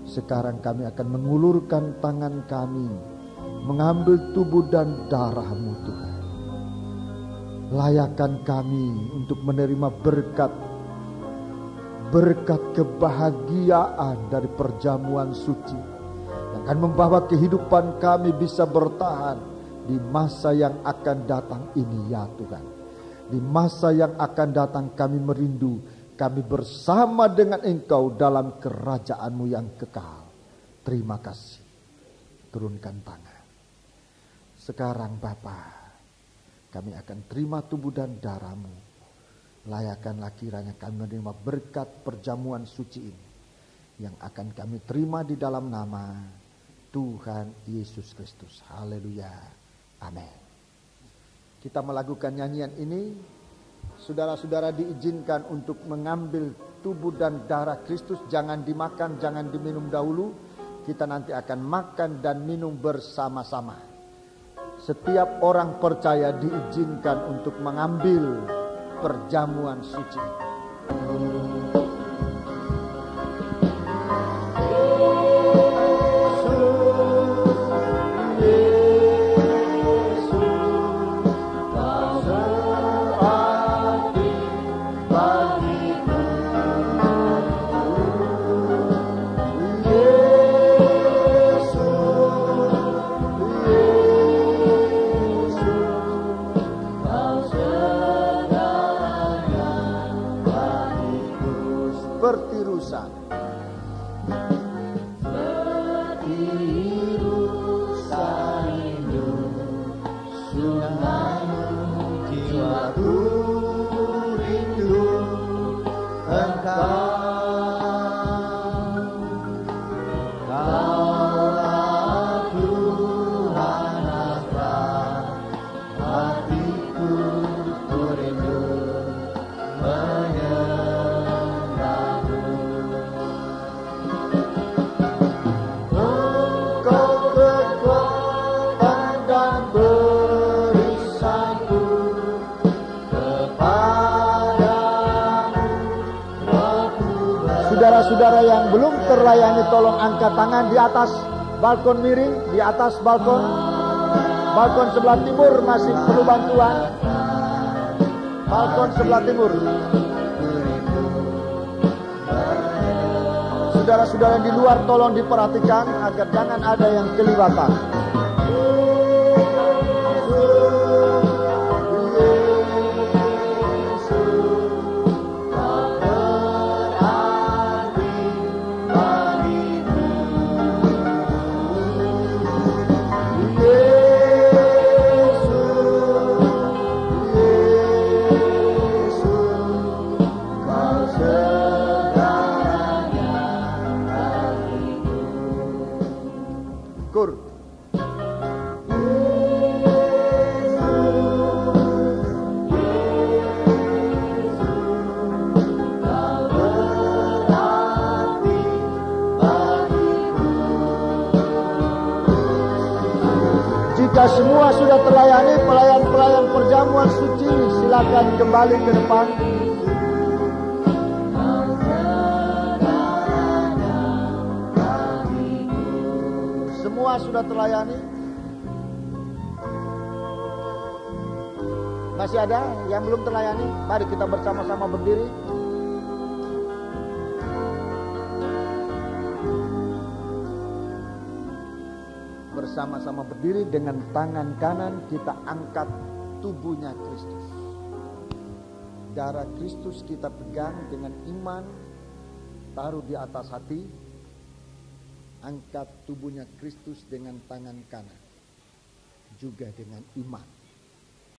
Sekarang kami akan mengulurkan tangan kami, mengambil tubuh dan darah-Mu Tuhan. Layakan kami untuk menerima berkat berkat kebahagiaan dari perjamuan suci yang akan membawa kehidupan kami bisa bertahan di masa yang akan datang ini ya Tuhan. Di masa yang akan datang kami merindu, kami bersama dengan Engkau dalam kerajaan-Mu yang kekal. Terima kasih. Turunkan tangan. Sekarang Bapa, kami akan terima tubuh dan darah-Mu. Layakanlah kiranya kami menerima berkat perjamuan suci ini yang akan kami terima di dalam nama Tuhan Yesus Kristus. Haleluya. Amin. Kita melakukan nyanyian ini, saudara-saudara diizinkan untuk mengambil tubuh dan darah Kristus. Jangan dimakan, jangan diminum dahulu. Kita nanti akan makan dan minum bersama-sama. Setiap orang percaya diizinkan untuk mengambil perjamuan suci. Saudara-saudara yang belum terlayani, tolong angkat tangan di atas balkon miring, di atas balkon. Balkon sebelah timur masih perlu bantuan. Balkon sebelah timur. Saudara-saudara yang di luar tolong diperhatikan agar jangan ada yang kelewatan. Jika semua sudah terlayani, pelayan-pelayan perjamuan suci silakan kembali ke depan. Semua sudah terlayani. Masih ada yang belum terlayani? Mari kita bersama-sama berdiri. Bersama-sama berdiri dengan tangan kanan kita angkat tubuhnya Kristus. Darah Kristus kita pegang dengan iman, taruh di atas hati. Angkat tubuhnya Kristus dengan tangan kanan, juga dengan iman.